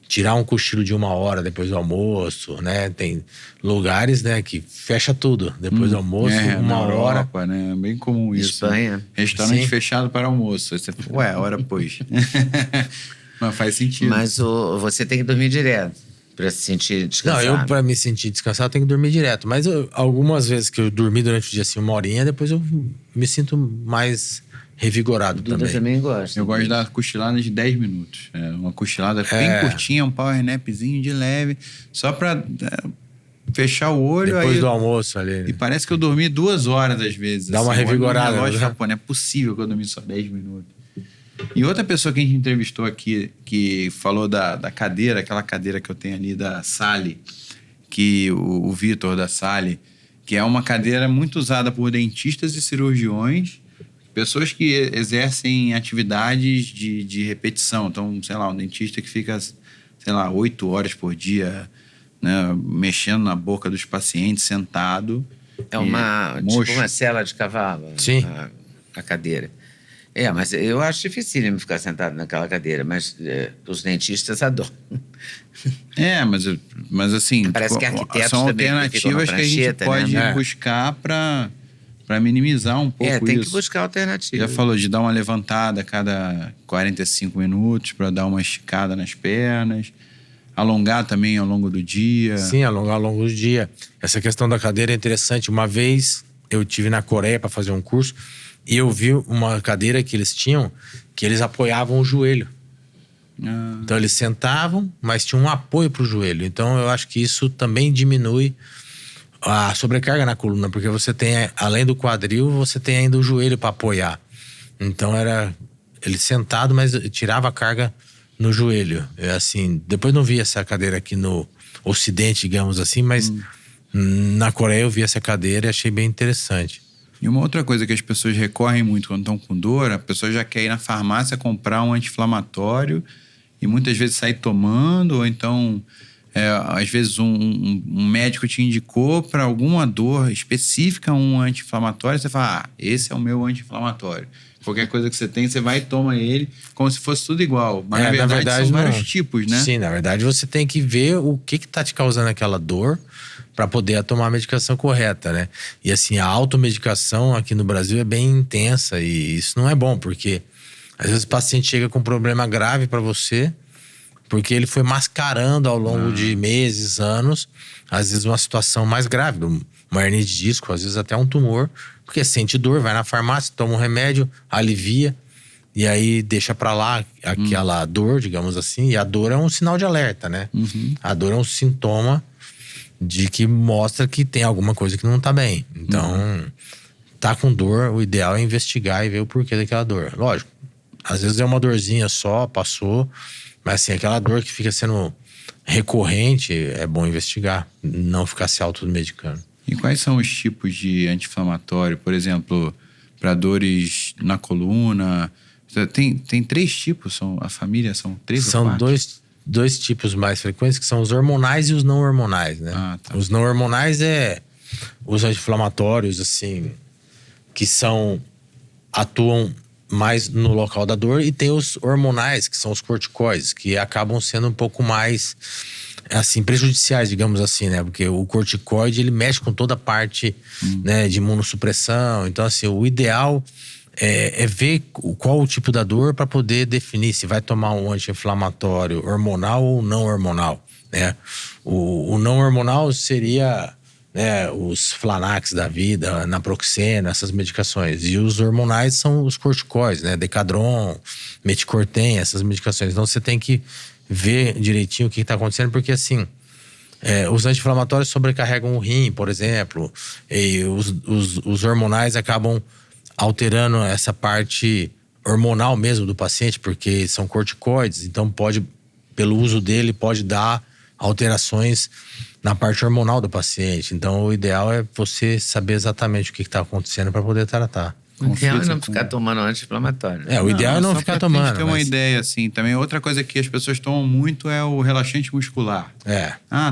tirar um cochilo de 1 hora depois do almoço, né? Tem lugares, né, que fecha tudo depois do almoço, 1 hora. Europa, né? É bem comum isso. Espanha. Né? Restaurante fechado para almoço. Aí você fala, hora pois. Mas faz sentido. Mas você tem que dormir direto. Pra se sentir Não, descansado. pra me sentir descansado, eu tenho que dormir direto. Mas algumas vezes que eu dormi durante o dia, assim, 1 horinha, depois eu me sinto mais revigorado Duda também gosta. Eu gosto de dar cochilada de 10 minutos. Uma cochilada bem curtinha, um power napzinho de leve, só pra fechar o olho. Depois aí do almoço ali. E parece que eu dormi 2 horas às vezes. Dá uma revigorada, Relógio, né? Pô, não é possível que eu dormi só 10 minutos. E outra pessoa que a gente entrevistou aqui, que falou da cadeira, aquela cadeira que eu tenho ali da Sally, que o Vitor da Sally, que é uma cadeira muito usada por dentistas e cirurgiões, pessoas que exercem atividades de repetição. Então, sei lá, um dentista que fica, sei lá, 8 horas por dia, né, mexendo na boca dos pacientes, sentado. É tipo uma sela de cavalo. Sim. A cadeira. Mas eu acho difícil ficar sentado naquela cadeira, mas os dentistas adoram. Mas assim, Parece que arquitetos são também alternativas que a gente pode buscar para minimizar um pouco tem isso. que buscar alternativas. Já falou de dar uma levantada a cada 45 minutos para dar uma esticada nas pernas. Alongar também ao longo do dia. Sim, alongar ao longo do dia. Essa questão da cadeira é interessante. Uma vez eu tive na Coreia para fazer um curso e eu vi uma cadeira que eles tinham, que eles apoiavam o joelho. Então eles sentavam, mas tinha um apoio para o joelho. Então eu acho que isso também diminui a sobrecarga na coluna, porque você tem, além do quadril, você tem ainda o joelho para apoiar. Então era ele sentado, mas tirava a carga no joelho. Assim, depois não vi essa cadeira aqui no Ocidente, digamos assim, mas na Coreia eu vi essa cadeira e achei bem interessante. E uma outra coisa que as pessoas recorrem muito quando estão com dor, a pessoa já quer ir na farmácia comprar um anti-inflamatório e muitas vezes sair tomando, ou então às vezes um médico te indicou para alguma dor específica um anti-inflamatório, você fala, esse é o meu anti-inflamatório. Qualquer coisa que você tem, você vai e toma ele como se fosse tudo igual. Mas na verdade são vários tipos, né? Sim, na verdade você tem que ver o que tá te causando aquela dor para poder tomar a medicação correta, né? E assim, a automedicação aqui no Brasil é bem intensa e isso não é bom, porque às vezes o paciente chega com um problema grave para você, porque ele foi mascarando ao longo de meses, anos, às vezes uma situação mais grave, uma hernia de disco, às vezes até um tumor, porque sente dor, vai na farmácia, toma um remédio, alivia, e aí deixa pra lá aquela dor, digamos assim, e a dor é um sinal de alerta, né? A dor é um sintoma de que mostra que tem alguma coisa que não tá bem. Então, tá com dor, o ideal é investigar e ver o porquê daquela dor. Lógico, às vezes é uma dorzinha só, passou, mas assim, aquela dor que fica sendo recorrente, é bom investigar, não ficar se automedicando. E quais são os tipos de anti-inflamatório? Por exemplo, para dores na coluna. Tem 3 tipos, a família são 3 ou 4? São dois tipos mais frequentes, que são os hormonais e os não hormonais, né? Tá. Os não hormonais os anti-inflamatórios, assim, que atuam mais no local da dor, e tem os hormonais, que são os corticoides, que acabam sendo um pouco mais, assim, prejudiciais, digamos assim, né? Porque o corticoide, ele mexe com toda a parte, né, de imunossupressão. Então, assim, o ideal é ver qual o tipo da dor para poder definir se vai tomar um anti-inflamatório hormonal ou não hormonal, né? O não hormonal seria, né, os Flanax da vida, naproxeno, essas medicações. E os hormonais são os corticoides, né? Decadron, meticorten, essas medicações. Então você tem que ver direitinho o que está acontecendo, porque assim, os anti-inflamatórios sobrecarregam o rim, por exemplo, e os hormonais acabam alterando essa parte hormonal mesmo do paciente, porque são corticoides, então pelo uso dele, pode dar alterações na parte hormonal do paciente. Então o ideal é você saber exatamente o que está acontecendo para poder tratar. O ideal é não ficar tomando anti-inflamatório. O ideal é não ficar tomando. A gente tem uma ideia, assim, também. Outra coisa que as pessoas tomam muito é o relaxante muscular.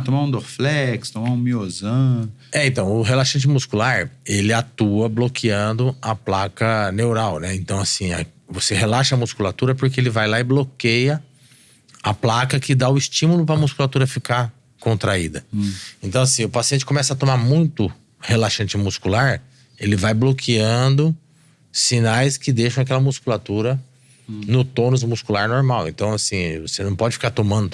Tomar um Dorflex, tomar um Miozan. Então, o relaxante muscular, ele atua bloqueando a placa neural, né? Então, assim, você relaxa a musculatura porque ele vai lá e bloqueia a placa que dá o estímulo para a musculatura ficar contraída. Então, assim, o paciente começa a tomar muito relaxante muscular, ele vai bloqueando sinais que deixam aquela musculatura no tônus muscular normal. Então, assim, você não pode ficar tomando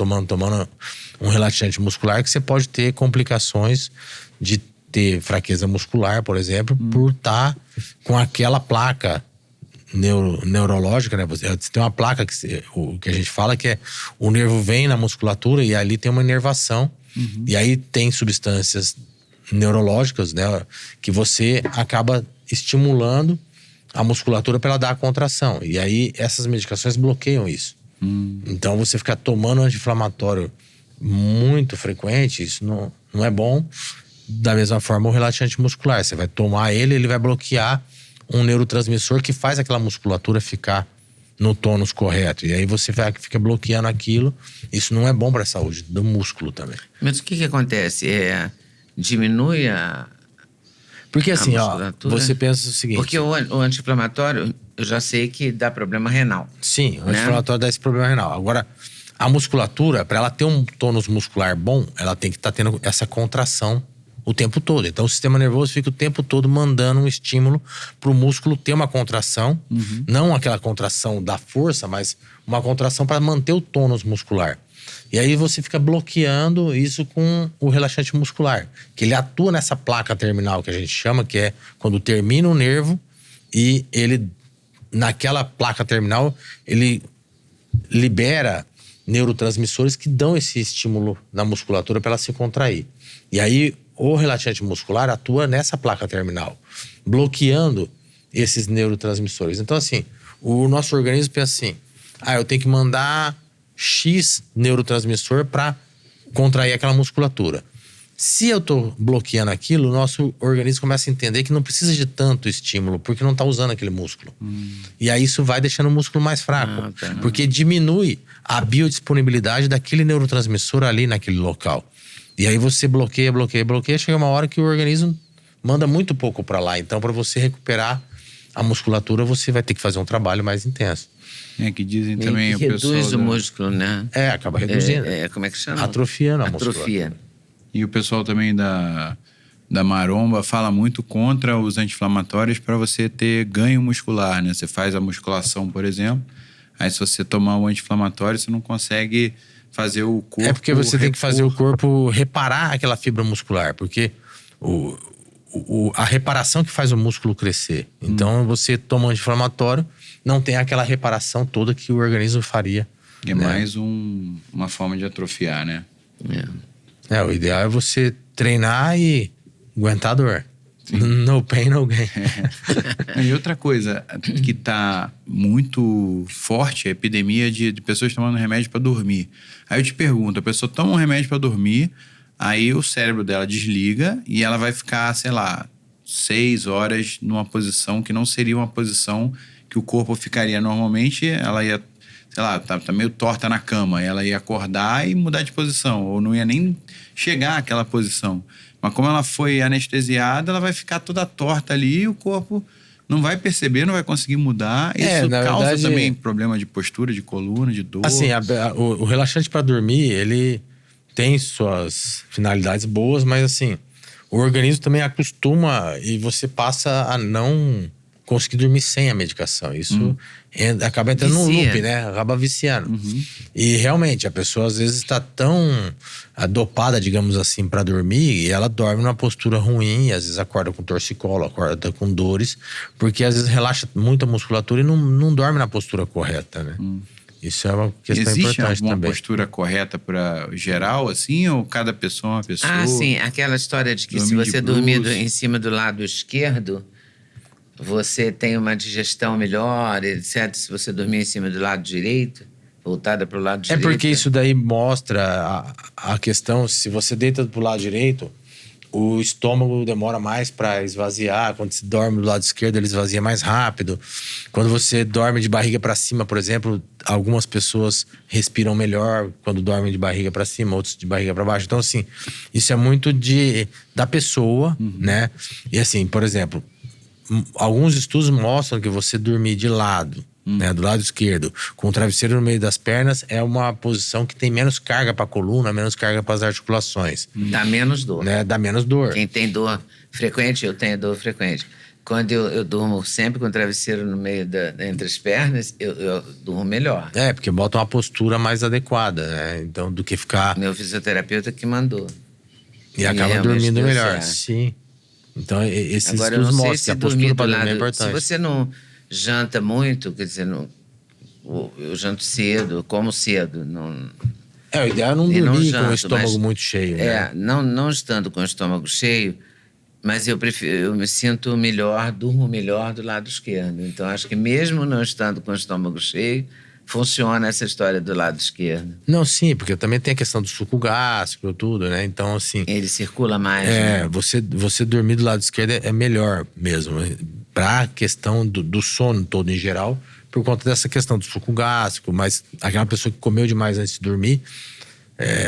um relaxante muscular, que você pode ter complicações de ter fraqueza muscular, por exemplo, por estar com aquela placa neurológica, né? Você tem uma placa o que a gente fala que é o nervo vem na musculatura e ali tem uma inervação. E aí tem substâncias neurológicas, né? Que você acaba estimulando a musculatura para ela dar a contração. E aí essas medicações bloqueiam isso. Então você ficar tomando anti-inflamatório muito frequente, isso não é bom. Da mesma forma o relaxante muscular. Você vai tomar ele vai bloquear um neurotransmissor que faz aquela musculatura ficar no tônus correto. E aí você fica bloqueando aquilo. Isso não é bom para a saúde do músculo também. Mas o que acontece? Diminui Porque assim, musculatura? você pensa o seguinte... Porque o anti-inflamatório, eu já sei que dá problema renal. Sim, o anti-inflamatório dá esse problema renal. Agora, a musculatura, para ela ter um tônus muscular bom, ela tem que estar tendo essa contração o tempo todo. Então o sistema nervoso fica o tempo todo mandando um estímulo para o músculo ter uma contração, não aquela contração da força, mas uma contração para manter o tônus muscular. E aí você fica bloqueando isso com o relaxante muscular, que ele atua nessa placa terminal que a gente chama, que é quando termina o nervo e ele, naquela placa terminal, ele libera neurotransmissores que dão esse estímulo na musculatura para ela se contrair. E aí o relaxante muscular atua nessa placa terminal, bloqueando esses neurotransmissores. Então, assim, o nosso organismo pensa assim: eu tenho que mandar X neurotransmissor para contrair aquela musculatura. Se eu tô bloqueando aquilo, o nosso organismo começa a entender que não precisa de tanto estímulo, porque não tá usando aquele músculo. E aí isso vai deixando o músculo mais fraco, porque diminui a biodisponibilidade daquele neurotransmissor ali naquele local. E aí você bloqueia, chega uma hora que o organismo manda muito pouco para lá. Então, para você recuperar a musculatura, você vai ter que fazer um trabalho mais intenso. Que dizem também que o pessoal... reduz o músculo, né? Acaba reduzindo. Como é que chama? Atrofiando a musculatura. E o pessoal também da maromba fala muito contra os anti-inflamatórios para você ter ganho muscular, né? Você faz a musculação, por exemplo, aí se você tomar um anti-inflamatório, você não consegue fazer o corpo... É porque você tem que fazer o corpo reparar aquela fibra muscular, porque a reparação que faz o músculo crescer. Então, você toma um anti-inflamatório, não tem aquela reparação toda que o organismo faria. É mais uma forma de atrofiar, né? O ideal é você treinar e aguentar a dor. No pain, no gain. E outra coisa que tá muito forte é a epidemia de pessoas tomando remédio para dormir. Aí eu te pergunto, a pessoa toma um remédio para dormir, aí o cérebro dela desliga e ela vai ficar, 6 horas numa posição que não seria uma posição que o corpo ficaria normalmente. Ela ia, tá meio torta na cama, ela ia acordar e mudar de posição, ou não ia nem chegar àquela posição. Mas como ela foi anestesiada, ela vai ficar toda torta ali e o corpo não vai perceber, não vai conseguir mudar. Isso causa também problema de postura, de coluna, de dor. Assim, o relaxante para dormir, ele tem suas finalidades boas, mas assim, o organismo também acostuma e você passa a não conseguir dormir sem a medicação. Isso acaba entrando num loop, né? Acaba viciando. E realmente, a pessoa às vezes está tão dopada, digamos assim, para dormir, e ela dorme numa postura ruim, e às vezes acorda com torcicolo, acorda com dores, porque às vezes relaxa muito a musculatura e não dorme na postura correta, né? Isso é uma questão importante também. Existe uma postura correta para geral, assim, ou cada pessoa é uma pessoa? Sim. Aquela história de que se você dormir em cima do lado esquerdo, você tem uma digestão melhor, etc. Se você dormir em cima do lado direito, voltada para o lado direito. É porque isso daí mostra a questão, se você deita pro lado direito, o estômago demora mais para esvaziar. Quando você dorme do lado esquerdo, ele esvazia mais rápido. Quando você dorme de barriga para cima, por exemplo, algumas pessoas respiram melhor quando dormem de barriga para cima, outros de barriga para baixo. Então, assim, isso é muito da pessoa, né? E assim, por exemplo, alguns estudos mostram que você dormir de lado, né, do lado esquerdo, com o travesseiro no meio das pernas, é uma posição que tem menos carga para a coluna, menos carga para as articulações. Dá menos dor. Né? Dá menos dor. Quem tem dor frequente, eu tenho dor frequente. Quando eu durmo sempre com o travesseiro no meio entre as pernas, eu durmo melhor. Porque bota uma postura mais adequada, né? Então, do que ficar... Meu fisioterapeuta que mandou. E acaba realmente dormindo deu melhor. certo. Sim. Então, esses Agora, eu estudos não sei mostram se que a dormir postura do para dormir é lado... importante. Se você não janta muito, quer dizer, eu janto cedo, eu como cedo. Não, O ideal é não e não dormir com janto, o estômago mas- muito cheio, né? não estando com o estômago cheio, mas eu me sinto melhor, durmo melhor do lado esquerdo. Então, acho que mesmo não estando com o estômago cheio, funciona essa história do lado esquerdo. Não, sim, porque também tem a questão do suco gástrico, tudo, né? Então, assim... Ele circula mais, né? você dormir do lado esquerdo é melhor mesmo. Pra questão do sono todo em geral, por conta dessa questão do suco gástrico. Mas aquela pessoa que comeu demais antes de dormir,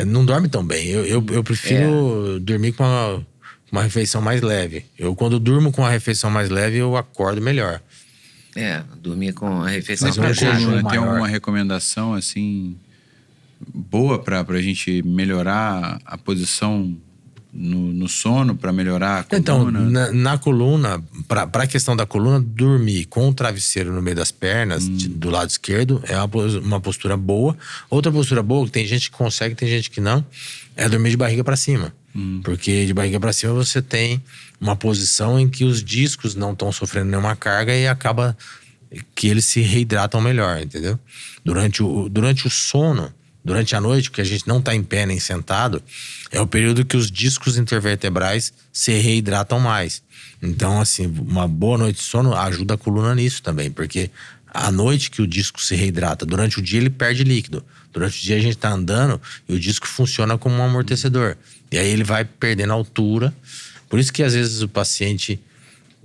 não dorme tão bem. Eu prefiro dormir com uma refeição mais leve. Quando durmo com uma refeição mais leve, eu acordo melhor. Dormir com a refeição Mas Pra um coluna coluna, tem maior. alguma recomendação, assim, boa pra gente melhorar a posição no sono, pra melhorar a coluna? Então, na coluna, para a questão da coluna, dormir com o travesseiro no meio das pernas, do lado esquerdo, é uma postura boa. Outra postura boa, que tem gente que consegue, tem gente que não, é dormir de barriga para cima. Porque de barriga para cima você tem uma posição em que os discos não estão sofrendo nenhuma carga e acaba que eles se reidratam melhor, entendeu? Durante o sono, durante a noite, que a gente não está em pé nem sentado, é o período que os discos intervertebrais se reidratam mais. Então, assim, uma boa noite de sono ajuda a coluna nisso também, porque à noite que o disco se reidrata, durante o dia ele perde líquido. Durante o dia a gente está andando e o disco funciona como um amortecedor. E aí ele vai perdendo altura. Por isso que às vezes o paciente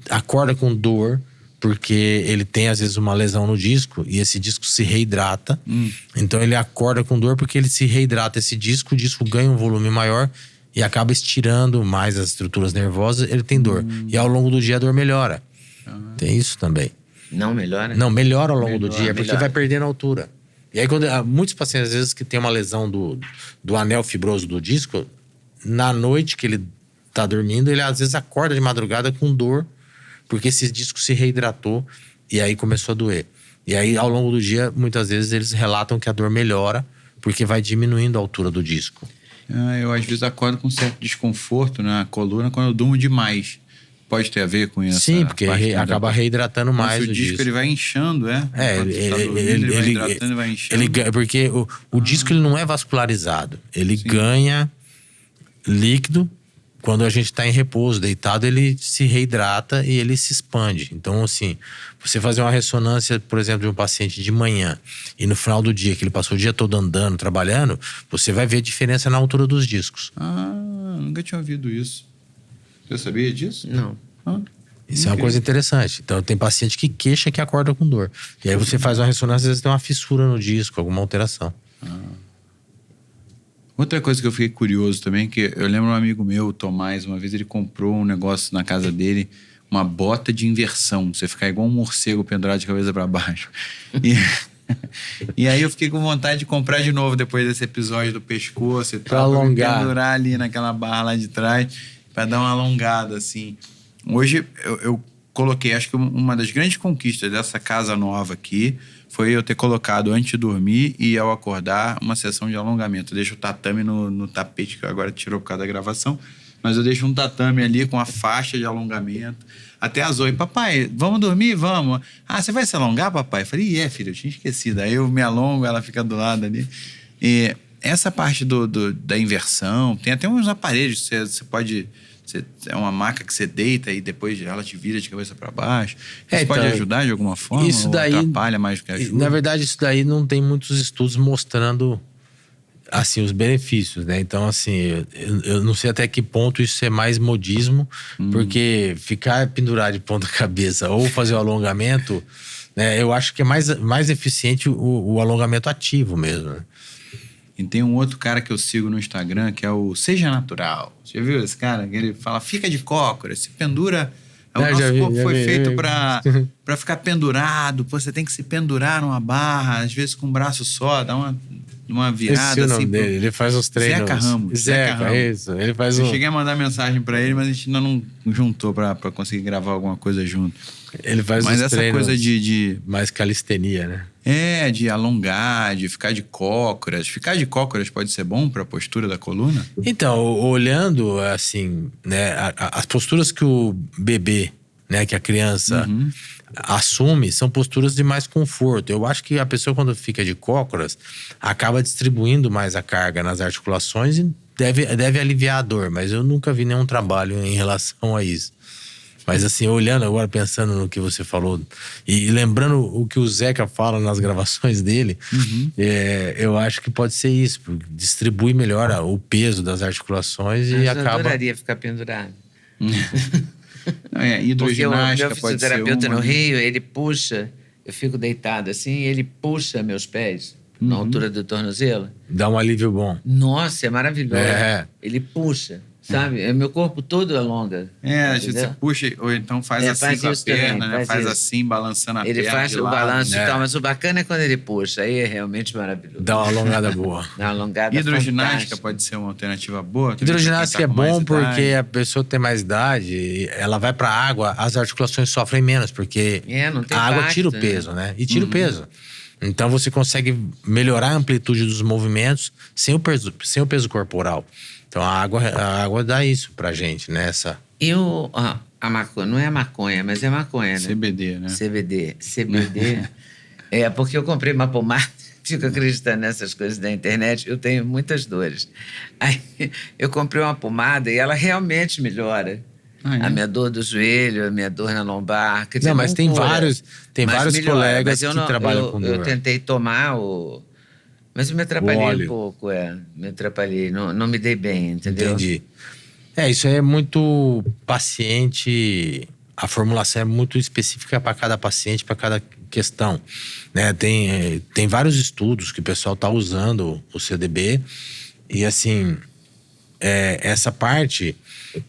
acorda com dor, porque ele tem às vezes uma lesão no disco e esse disco se reidrata. Então ele acorda com dor porque ele se reidrata esse disco, o disco ganha um volume maior e acaba estirando mais as estruturas nervosas, ele tem dor. E ao longo do dia a dor melhora. Tem isso também. Não melhora? Não, melhora ao longo do dia, porque melhora. vai perdendo altura. E aí, muitos pacientes, às vezes, que tem uma lesão do anel fibroso do disco, na noite que ele tá dormindo, ele às vezes acorda de madrugada com dor, porque esse disco se reidratou e aí começou a doer. E aí, ao longo do dia, muitas vezes, eles relatam que a dor melhora, porque vai diminuindo a altura do disco. Eu, às vezes, acordo com certo desconforto na coluna quando eu durmo demais. Pode ter a ver com isso? Sim, porque acaba reidratando mais o disco. Ele vai inchando, Enquanto tá dormindo, ele vai hidratando e vai inchando. Porque o disco ele não é vascularizado. Ele ganha líquido. Quando a gente está em repouso, deitado, ele se reidrata e ele se expande. Então, assim, você fazer uma ressonância, por exemplo, de um paciente de manhã e no final do dia, que ele passou o dia todo andando, trabalhando, você vai ver diferença na altura dos discos. Nunca tinha ouvido isso. Você sabia disso? Não. Isso é uma coisa interessante. Então, tem paciente que queixa que acorda com dor. E aí você faz uma ressonância, às vezes tem uma fissura no disco, alguma alteração. Outra coisa que eu fiquei curioso também, que eu lembro um amigo meu, o Tomás, uma vez ele comprou um negócio na casa dele, uma bota de inversão. Você ficar igual um morcego pendurado de cabeça para baixo. E aí eu fiquei com vontade de comprar de novo depois desse episódio do pescoço e Pra tal. alongar. Pendurar ali naquela barra lá de trás, para dar uma alongada, assim. Hoje eu coloquei, acho que uma das grandes conquistas dessa casa nova aqui foi eu ter colocado antes de dormir e ao acordar uma sessão de alongamento. Eu deixo o tatame no tapete, que agora tirou por causa da gravação, mas eu deixo um tatame ali com a faixa de alongamento. Até a Zoe, papai, vamos dormir? Vamos. Você vai se alongar, papai? Eu falei, filho, eu tinha esquecido. Aí eu me alongo, ela fica do lado ali. E essa parte da inversão, tem até uns aparelhos que você pode... É uma maca que você deita e depois ela te vira de cabeça para baixo. Isso pode ajudar de alguma forma? Isso daí, ou atrapalha mais do que ajuda? Na verdade, isso daí não tem muitos estudos mostrando assim, os benefícios, né? Então, assim, eu não sei até que ponto isso é mais modismo, porque ficar pendurado de ponta cabeça ou fazer o alongamento, né? Eu acho que é mais eficiente o alongamento ativo mesmo, né? E tem um outro cara que eu sigo no Instagram, que é o Seja Natural. Você já viu esse cara? Ele fala, fica de cócoras, se pendura... O nosso corpo foi feito pra ficar pendurado. Você tem que se pendurar numa barra, às vezes com um braço só. numa virada Esse é o nome assim. dele. Ele faz uns treinos. Zeca Ramos. Zeca, isso. Ele faz Eu cheguei a mandar mensagem pra ele, mas a gente ainda não juntou pra conseguir gravar alguma coisa junto. Ele faz Mas uns essa treinos coisa de mais calistenia, né? de alongar, de ficar de cócoras. Ficar de cócoras pode ser bom pra postura da coluna? Então, olhando assim, né, as posturas que o bebê, né, que a criança assume, são posturas de mais conforto. Eu acho que a pessoa, quando fica de cócoras, acaba distribuindo mais a carga nas articulações e deve aliviar a dor, mas eu nunca vi nenhum trabalho em relação a isso. Mas assim, olhando agora, pensando no que você falou e lembrando o que o Zeca fala nas gravações dele, eu acho que pode ser isso, porque distribui melhor o peso das articulações e Eu acaba... adoraria ficar pendurado. Não, Porque o meu hidroginástica pode ser fisioterapeuta uma, no né? Rio, ele puxa, eu fico deitado assim, e ele puxa meus pés na altura do tornozelo. Dá um alívio bom. Nossa, é maravilhoso. É. Ele puxa, sabe? Meu corpo todo alonga. Você entendeu? puxa, ou então faz assim faz com a isso também, perna, né? faz Faz isso. assim, balançando a Ele perna faz de o lado. balanço né? e tal, mas o bacana é quando ele puxa, aí é realmente maravilhoso. Dá uma alongada boa. Dá uma alongada Hidroginástica fantástica. pode ser uma alternativa boa? também Hidroginástica é pra quem tá com mais bom porque idade. a pessoa tem mais idade, ela vai pra água, as articulações sofrem menos, porque Não tem a água impacto, tira o né? peso, né? E tira o peso. Então você consegue melhorar a amplitude dos movimentos sem o peso corporal. Então a água dá isso pra gente, né? E a maconha, não é maconha, mas é maconha, né? CBD, né? CBD. Porque eu comprei uma pomada, fico acreditando nessas coisas da internet, eu tenho muitas dores. Aí eu comprei uma pomada e ela realmente melhora. A minha dor do joelho, a minha dor na lombar. Quer dizer, Não, mas tem cura, vários mas melhora. colegas Mas que trabalham com dor. Eu tentei tomar mas eu me atrapalhei óleo. um pouco, me atrapalhei, não me dei bem, entendeu? Entendi. Isso aí é muito paciente, a formulação é muito específica para cada paciente, para cada questão, né? Tem vários estudos que o pessoal está usando o CDB e assim, essa parte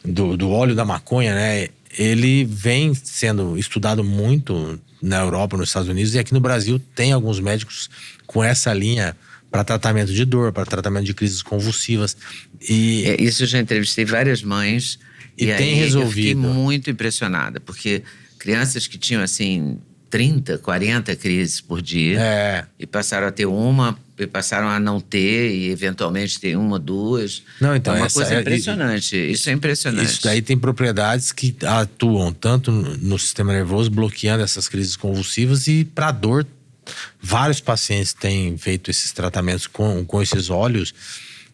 do óleo da maconha, né? Ele vem sendo estudado muito na Europa, nos Estados Unidos, e aqui no Brasil tem alguns médicos com essa linha para tratamento de dor, para tratamento de crises convulsivas. Isso eu já entrevistei várias mães. E tem aí resolvido. Eu fiquei muito impressionada, porque crianças que tinham, assim, 30, 40 crises por dia, e passaram a ter uma, e passaram a não ter, e eventualmente ter uma, duas. Não, então, é uma essa coisa impressionante. Isso é impressionante. Isso daí tem propriedades que atuam tanto no sistema nervoso, bloqueando essas crises convulsivas, e para dor. Vários pacientes têm feito esses tratamentos com esses óleos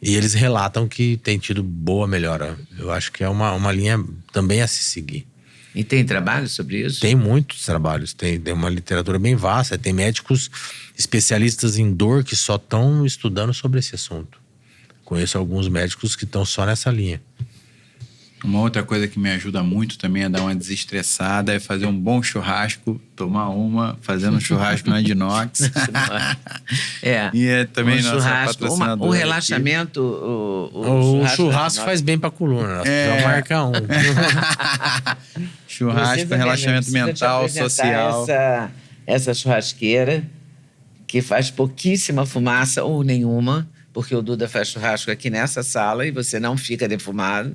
e eles relatam que tem tido boa melhora. Eu acho que é uma linha também a se seguir. E tem trabalho sobre isso? Tem muitos trabalhos, tem uma literatura bem vasta, tem médicos especialistas em dor que só estão estudando sobre esse assunto. Conheço alguns médicos que estão só nessa linha. Uma outra coisa que me ajuda muito também a dar uma desestressada é fazer um bom churrasco, tomar fazendo um churrasco na Dinox. E também nossa churrasco, patrocinadora o relaxamento. O churrasco faz bem pra coluna, nós precisamos marcar um. Churrasco, relaxamento mental, social. Essa churrasqueira que faz pouquíssima fumaça ou nenhuma, porque o Duda faz churrasco aqui nessa sala e você não fica defumado.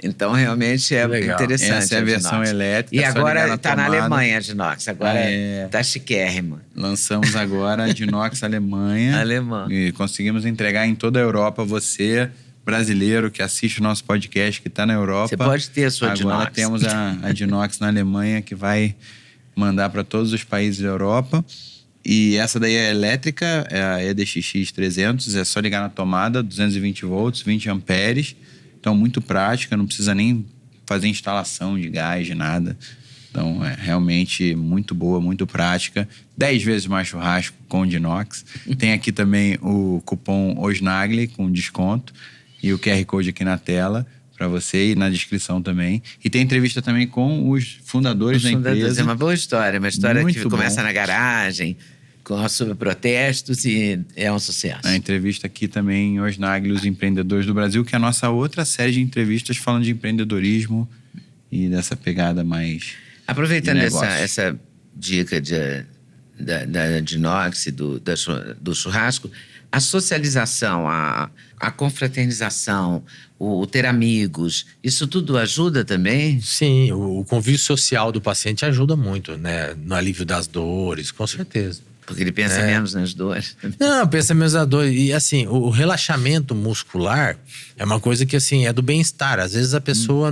Então, realmente é interessante. Essa é a versão elétrica. E agora está na Alemanha a Dinox. Agora está chiquérrima. Lançamos agora a Dinox Alemanha. Alemã. E conseguimos entregar em toda a Europa. Você, brasileiro, que assiste o nosso podcast, que está na Europa. Você pode ter a sua Dinox. Agora temos a Dinox na Alemanha, que vai mandar para todos os países da Europa. E essa daí é elétrica, é a EDXX 300. É só ligar na tomada, 220 volts, 20 amperes. Então, muito prática, não precisa nem fazer instalação de gás, de nada. Então, é realmente muito boa, muito prática. 10 vezes mais churrasco com o Dinox. Tem aqui também o cupom OSNAGLE com desconto. E o QR Code aqui na tela para você e na descrição também. E tem entrevista também com os fundadores da empresa. É uma boa história, uma história muito que bom. Começa na garagem, sob protestos, e é um sucesso. A entrevista aqui também em Osnagle, os empreendedores do Brasil, que é a nossa outra série de entrevistas falando de empreendedorismo e dessa pegada mais. Aproveitando essa dica da Dinox e do churrasco, A socialização, a confraternização, o ter amigos, isso tudo ajuda também? Sim, o convívio social do paciente ajuda muito, né? No alívio das dores, com certeza. Porque ele pensa menos nas dores. Não, pensa menos na dor. E assim, o relaxamento muscular é uma coisa que assim, é do bem-estar. Às vezes a pessoa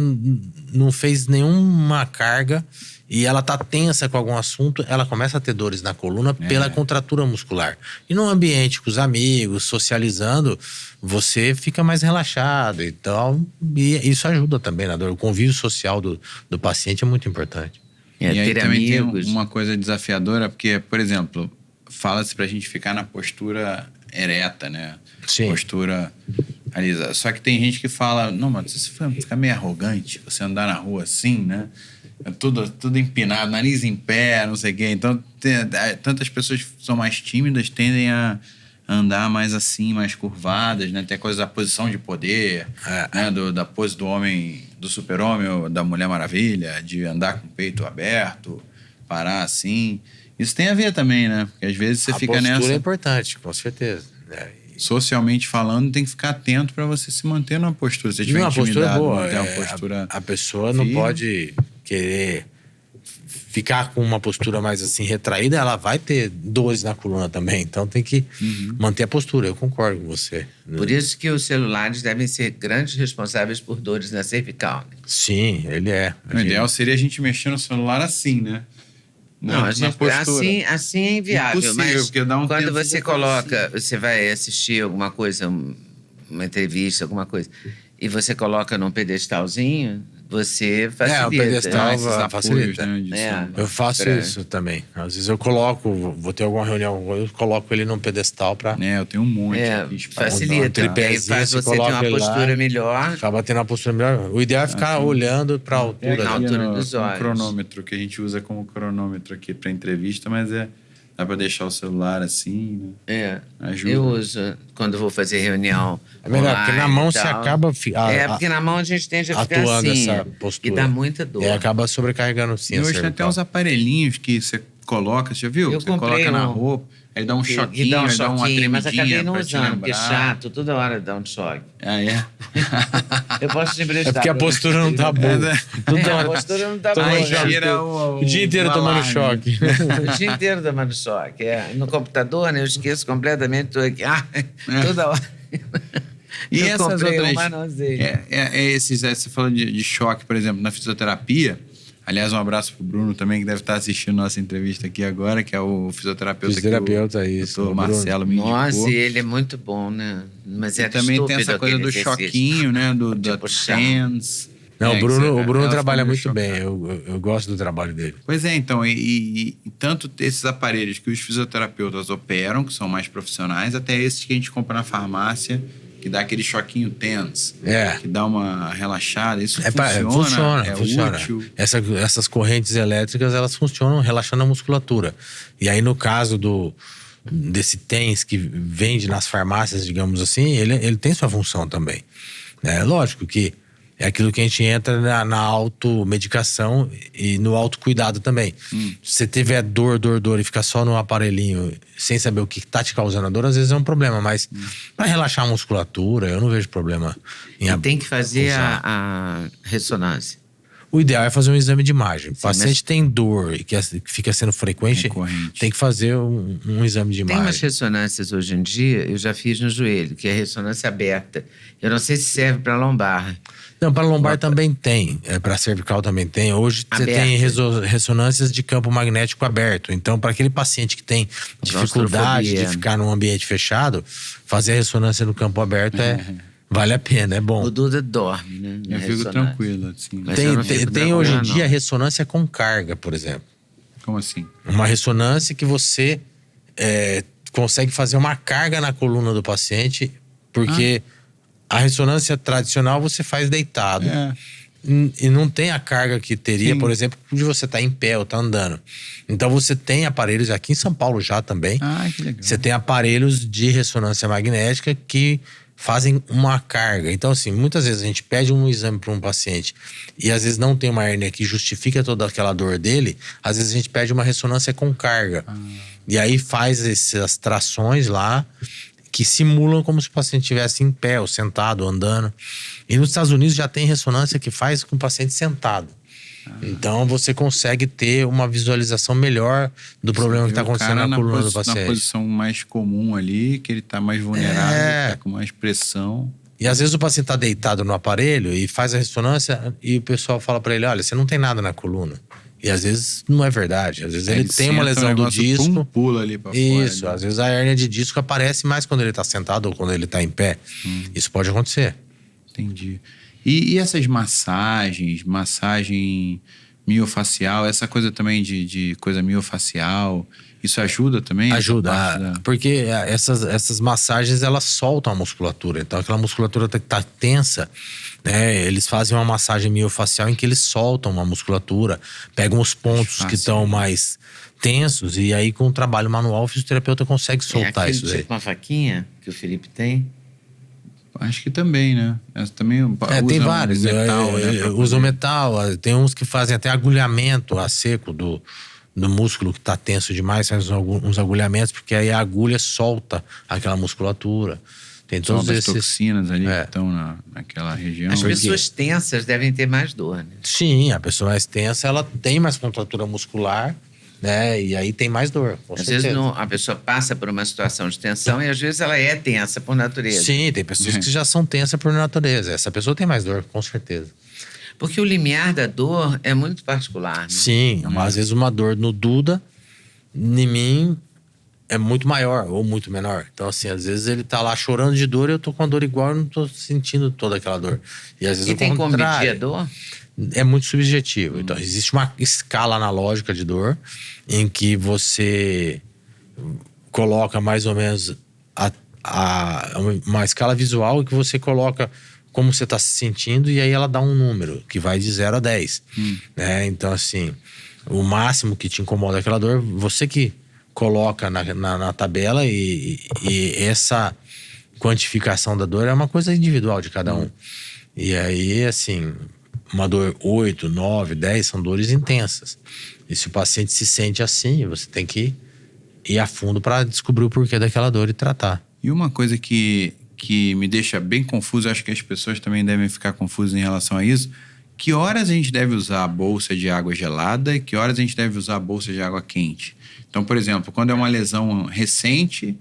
não fez nenhuma carga e ela tá tensa com algum assunto, ela começa a ter dores na coluna pela contratura muscular. E no ambiente com os amigos, socializando, você fica mais relaxado e tal. E isso ajuda também na dor. O convívio social do paciente é muito importante. E aí ter também amigos. tem uma coisa desafiadora, porque, por exemplo, fala-se pra gente ficar na postura ereta, né? Sim. Postura alisada. Só que tem gente que fala, não, mas você fica meio arrogante, você andar na rua assim, né? É tudo empinado, nariz em pé, não sei o quê. Então, tantas pessoas que são mais tímidas tendem a andar mais assim, mais curvadas, né? Tem a coisa da posição de poder, né? Da pose do homem, do super-homem ou da Mulher Maravilha, de andar com o peito aberto, parar assim. Isso tem a ver também, né? Porque às vezes você fica nessa... A postura é importante, com certeza. Socialmente falando, tem que ficar atento para você se manter numa postura. Se você estiver Não, a postura é intimidado, boa. manter uma postura A pessoa firme. não pode querer ficar com uma postura mais assim retraída, ela vai ter dores na coluna também. Então tem que manter a postura. Eu concordo com você. Por isso que os celulares devem ser grandes responsáveis por dores na cervical. Né? Sim, ele é. O ideal seria a gente mexer no celular assim, né? Não, a gente, assim é inviável. Impossível, mas porque dá um quando tempo você de coloca, você vai assistir alguma coisa, uma entrevista, alguma coisa, e você coloca num pedestalzinho, você facilita. o pedestal esses apoios, facilita. né, de celular. Eu faço isso também. Às vezes eu coloco, vou ter alguma reunião, eu coloco ele num pedestal pra... Eu tenho um monte aqui. Facilita, porque aí faz você ter uma postura melhor. Acaba tendo uma postura melhor. O ideal é ficar olhando pra altura. Na altura dos olhos. Um cronômetro que a gente usa como cronômetro aqui pra entrevista, mas dá pra deixar o celular assim, né? Ajuda. Eu uso quando vou fazer reunião. É melhor, porque na mão você tal. acaba... porque na mão a gente tende a ficar atuando assim. essa postura. E dá muita dor. Acaba sobrecarregando sim. E hoje tem até uns aparelhinhos que você coloca, você já viu? Eu Você coloca na roupa, aí dá um choquinho, dá um aí choquinho, dá uma tremidinha mas acabei não pra te usando, porque é lembrar. chato, toda hora dá um choque. Eu posso te emprestar. É porque a postura não tá boa. A postura não tá boa. Aí choque. tira O dia inteiro o tomando alarme. choque. O dia inteiro tomando choque. No computador, né? Eu esqueço completamente. Tô aqui. Toda hora. E Eu essas comprei outras... mas não usei. Você falou de choque, por exemplo, na fisioterapia. Aliás, um abraço pro Bruno também, que deve estar assistindo nossa entrevista aqui agora, que é o fisioterapeuta isso. o Marcelo me indicou. Nossa, e ele é muito bom, né? Mas é também tem essa estúpido coisa do aquele exercício. choquinho, né? Da puxar. TENS. Não, o Bruno trabalha muito chocado. bem. Eu gosto do trabalho dele. Pois é, então, e tanto esses aparelhos que os fisioterapeutas operam, que são mais profissionais, até esses que a gente compra na farmácia, que dá aquele choquinho TENS, que dá uma relaxada. Isso funciona. útil. Essas correntes elétricas, elas funcionam relaxando a musculatura. E aí, no caso desse TENS que vende nas farmácias, digamos assim, ele tem sua função também. É lógico que é aquilo que a gente entra na automedicação e no autocuidado também. Se você tiver dor e ficar só no aparelhinho sem saber o que tá te causando a dor, às vezes é um problema. Mas para relaxar a musculatura, eu não vejo problema em Tem que fazer a ressonância. O ideal é fazer um exame de imagem. O paciente tem dor e que fica sendo frequente, Recorrente. tem que fazer um exame de Tem imagem. umas ressonâncias hoje em dia, eu já fiz no joelho, que é ressonância aberta. Eu não sei se serve para lombar. Não, para lombar também tem, para cervical também tem. Hoje você tem ressonâncias de campo magnético aberto. Então, para aquele paciente que tem dificuldade de ficar num ambiente fechado, fazer a ressonância no campo aberto vale a pena, é bom. O Duda dorme, né? Eu fico tranquilo, assim. Mas eu não fico Tem hoje em tranquilo, dia não. ressonância com carga, por exemplo. Como assim? Uma ressonância que você consegue fazer uma carga na coluna do paciente, porque a ressonância tradicional você faz deitado. E não tem a carga que teria, por exemplo, de você estar em pé ou estar andando. Então você tem aparelhos, aqui em São Paulo já também, Que legal. você tem aparelhos de ressonância magnética que fazem uma carga. Então, assim, muitas vezes a gente pede um exame para um paciente e às vezes não tem uma hérnia que justifica toda aquela dor dele, às vezes a gente pede uma ressonância com carga. E aí faz essas trações lá que simulam como se o paciente estivesse em pé, ou sentado, ou andando. E nos Estados Unidos já tem ressonância que faz com o paciente sentado. Então você consegue ter uma visualização melhor do problema que está acontecendo na coluna do paciente. Na posição mais comum ali, que ele está mais vulnerável, está com mais pressão. E às vezes o paciente está deitado no aparelho e faz a ressonância e o pessoal fala para ele, olha, você não tem nada na coluna. E às vezes não é verdade. Às vezes ele tem uma lesão do disco. Pula ali pra isso, fora, às vezes a hérnia de disco aparece mais quando ele está sentado ou quando ele está em pé. Isso pode acontecer. Entendi. E essas massagem miofacial, essa coisa também de coisa miofacial, isso ajuda também? Ajuda, porque essas massagens, elas soltam a musculatura. Então aquela musculatura que tá tensa, né? Eles fazem uma massagem miofacial em que eles soltam a musculatura, pegam os pontos que estão mais tensos e aí com o trabalho manual o fisioterapeuta consegue soltar isso aí. Tipo uma faquinha que o Felipe tem? Acho que também, né? Também tem vários. Metal, né, usam metal. Tem uns que fazem até agulhamento a seco do músculo que está tenso demais. Faz uns agulhamentos, porque aí a agulha solta aquela musculatura. Tem todos esses toxinas ali que estão naquela região. As pessoas tensas devem ter mais dor, né? Sim, a pessoa mais tensa, ela tem mais contratura muscular, né? E aí tem mais dor, com certeza. Às vezes a pessoa passa por uma situação de tensão e às vezes ela é tensa por natureza. Sim, tem pessoas que já são tensas por natureza. Essa pessoa tem mais dor, com certeza. Porque o limiar da dor é muito particular, né? Sim, às vezes uma dor no Duda, em mim, é muito maior ou muito menor. Então, assim, às vezes ele tá lá chorando de dor e eu tô com a dor igual e não tô sentindo toda aquela dor. E às vezes tem como medir a dor? É muito subjetivo. Então, existe uma escala analógica de dor em que você coloca mais ou menos uma escala visual que você coloca como você está se sentindo e aí ela dá um número que vai de 0 a 10. Né? Então, assim, o máximo que te incomoda aquela dor, você que coloca na tabela e essa quantificação da dor é uma coisa individual de cada um. E aí, assim, uma dor 8, 9, 10 são dores intensas. E se o paciente se sente assim, você tem que ir a fundo para descobrir o porquê daquela dor e tratar. E uma coisa que me deixa bem confuso, acho que as pessoas também devem ficar confusas em relação a isso, que horas a gente deve usar a bolsa de água gelada e que horas a gente deve usar a bolsa de água quente? Então, por exemplo, quando é uma lesão recente,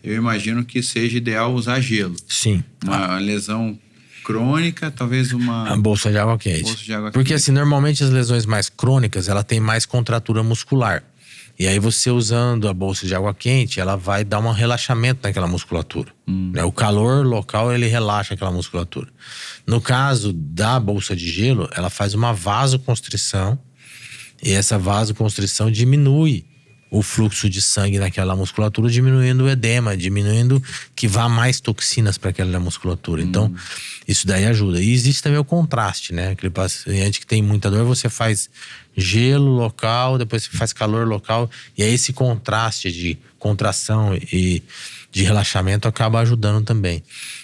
eu imagino que seja ideal usar gelo. Sim. Uma lesão crônica, talvez a bolsa de água quente. Porque assim, normalmente as lesões mais crônicas, ela tem mais contratura muscular. E aí você usando a bolsa de água quente, ela vai dar um relaxamento naquela musculatura. Né? O calor local, ele relaxa aquela musculatura. No caso da bolsa de gelo, ela faz uma vasoconstrição e essa vasoconstrição diminui o fluxo de sangue naquela musculatura, diminuindo o edema, diminuindo que vá mais toxinas para aquela musculatura. Então, isso daí ajuda. E existe também o contraste, né? Aquele paciente que tem muita dor, você faz gelo local, depois você faz calor local, e aí esse contraste de contração e de relaxamento acaba ajudando também.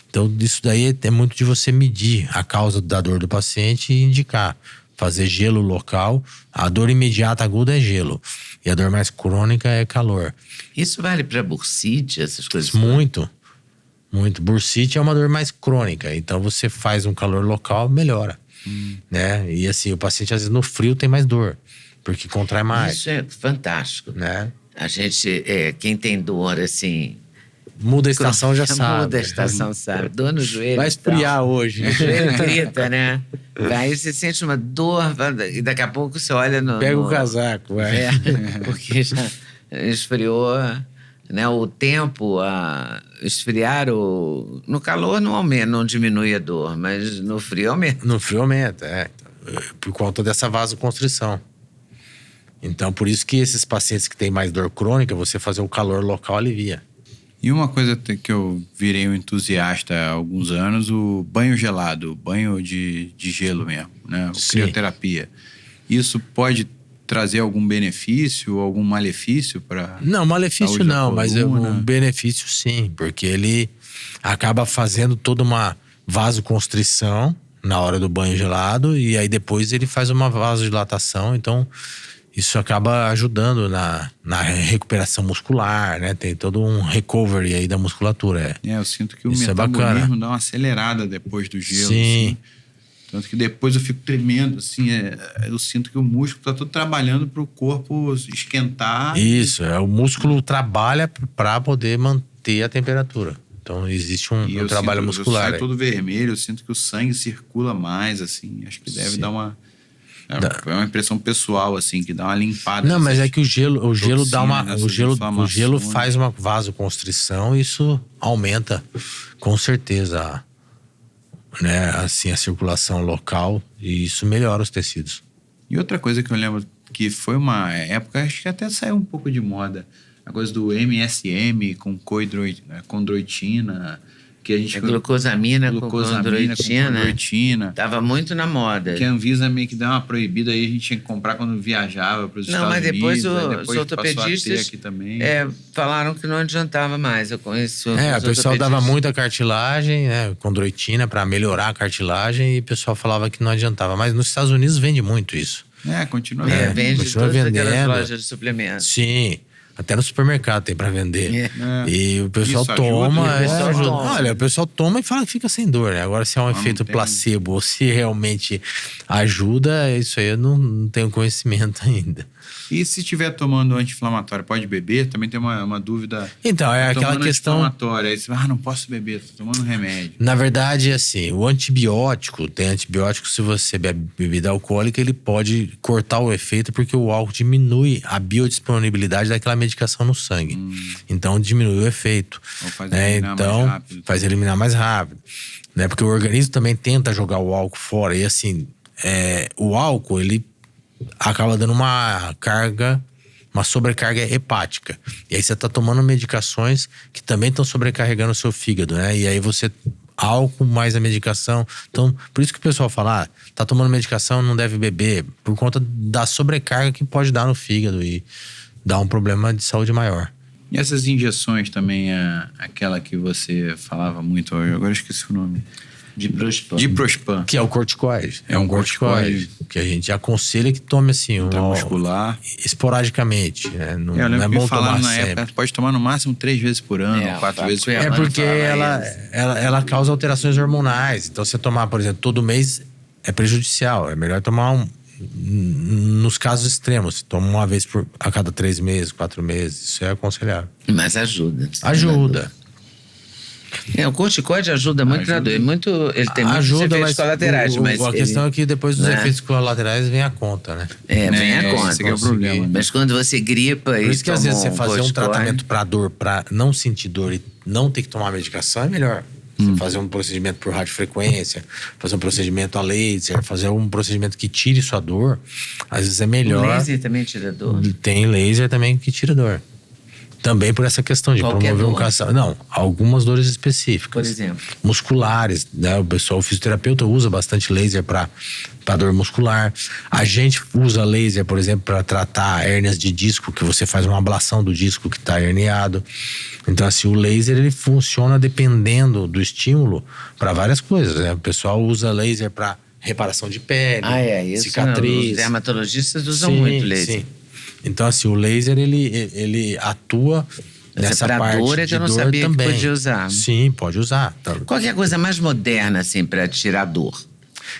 Então, isso daí é muito de você medir a causa da dor do paciente e indicar. Fazer gelo local, a dor imediata aguda é gelo. E a dor mais crônica é calor. Isso vale para bursite, essas coisas? Muito, muito. Bursite é uma dor mais crônica. Então você faz um calor local, melhora. Né? E assim, o paciente às vezes no frio tem mais dor, porque contrai mais. Isso é fantástico. Né? A gente, quem tem dor assim... Muda a estação, já sabe. Muda a estação, sabe. Dor no joelho. Vai esfriar hoje. O joelho grita, né? Aí você sente uma dor e daqui a pouco você olha no... Pega o casaco, vai. Porque já esfriou, né? O tempo a esfriar, no calor não aumenta, não diminui a dor, mas no frio aumenta. No frio aumenta, por conta dessa vasoconstrição. Então, por isso que esses pacientes que têm mais dor crônica, você fazer o calor local alivia. E uma coisa que eu virei um entusiasta há alguns anos, o banho gelado, banho de gelo mesmo, né? Crioterapia. Isso pode trazer algum benefício, algum malefício para... Não, malefício não, mas um benefício sim, porque ele acaba fazendo toda uma vasoconstrição na hora do banho gelado e aí depois ele faz uma vasodilatação, então isso acaba ajudando na recuperação muscular, né? Tem todo um recovery aí da musculatura. Eu sinto que o Isso metabolismo dá uma acelerada depois do gelo. Sim. Assim. Tanto que depois eu fico tremendo, assim, eu sinto que o músculo tá todo trabalhando pro corpo esquentar. Isso, o músculo trabalha para poder manter a temperatura. Então existe um trabalho muscular. Eu saio todo vermelho, eu sinto que o sangue circula mais, assim. Acho que deve dar uma... É uma impressão pessoal, assim, que dá uma limpada. Não, mas é que o gelo dá uma... toxinas, O gelo faz uma vasoconstrição e isso aumenta, com certeza, né, assim, a circulação local, e isso melhora os tecidos. E outra coisa que eu lembro que foi uma época, acho que até saiu um pouco de moda, a coisa do MSM com condroitina, que a gente... Glucosamina com condroitina. Tava muito na moda. Que a Anvisa meio que deu uma proibida, aí a gente tinha que comprar quando viajava para os Estados Unidos. Não, mas depois depois os ortopedistas aqui também. falaram que não adiantava mais. Eu conheço o pessoal dava muita cartilagem, né, condroitina, para melhorar a cartilagem, e o pessoal falava que não adiantava. Mas nos Estados Unidos vende muito isso. Continua. Vende todas aquelas lojas de suplementos. Sim. Até no supermercado tem pra vender. E o pessoal Isso toma. ajuda. Olha, o pessoal toma e fala que fica sem dor, né? Agora, se é um efeito placebo ou se realmente ajuda, isso aí eu não tenho conhecimento ainda. E se estiver tomando anti-inflamatório, pode beber? Também tem uma dúvida. Então, é aquela questão... Aí você não posso beber, tô tomando remédio. Na verdade, assim, o antibiótico, se você bebe bebida alcoólica, ele pode cortar o efeito, porque o álcool diminui a biodisponibilidade daquela medicação no sangue. Então, diminui o efeito. Ou faz eliminar mais rápido. Faz eliminar mais rápido. Né? Porque o organismo também tenta jogar o álcool fora. E assim, o álcool, ele acaba dando uma sobrecarga hepática. E aí você tá tomando medicações que também estão sobrecarregando o seu fígado, né? E aí álcool mais a medicação. Então, por isso que o pessoal fala, tá tomando medicação, não deve beber, por conta da sobrecarga que pode dar no fígado e dar um problema de saúde maior. E essas injeções também, aquela que você falava muito hoje, agora eu esqueci o nome. Diprospan. Que é o corticoide. É um corticoide. Que a gente aconselha que tome assim, intramuscular. Esporadicamente. Né? Não é bom tomar na sempre. Época, pode tomar no máximo 3 vezes por ano, 4 vezes por ano. É porque ela causa alterações hormonais. Então, você tomar, por exemplo, todo mês é prejudicial. É melhor tomar nos casos extremos. Toma uma vez a cada 3 meses, 4 meses. Isso é aconselhável. Mas ajuda. Ajuda. O corticoide ajuda muito na dor. Ele tem muitos efeitos colaterais. Mas a questão é que depois dos efeitos colaterais vem a conta, né? Vem a conta. Esse é o problema. Mas quando você gripa Por isso que às vezes você fazer um corticoide, tratamento pra dor, pra não sentir dor e não ter que tomar medicação, é melhor. Você fazer um procedimento por radiofrequência, fazer um procedimento a laser, fazer um procedimento que tire sua dor, às vezes é melhor. O laser também tira dor? Tem laser também que tira dor. Também por essa questão de promover um cansaço. Não, algumas dores específicas. Por exemplo? Musculares, né? O fisioterapeuta usa bastante laser para dor muscular. A gente usa laser, por exemplo, para tratar hérnias de disco, que você faz uma ablação do disco que está herniado. Então, assim, o laser ele funciona dependendo do estímulo para várias coisas, né? O pessoal usa laser para reparação de pele, isso cicatriz. Os dermatologistas usam muito laser. Sim. Então, assim, o laser, ele atua nessa parte dor, é que eu não sabia também. Que podia usar. Sim, pode usar. Qual que é a coisa mais moderna, assim, para tirar dor?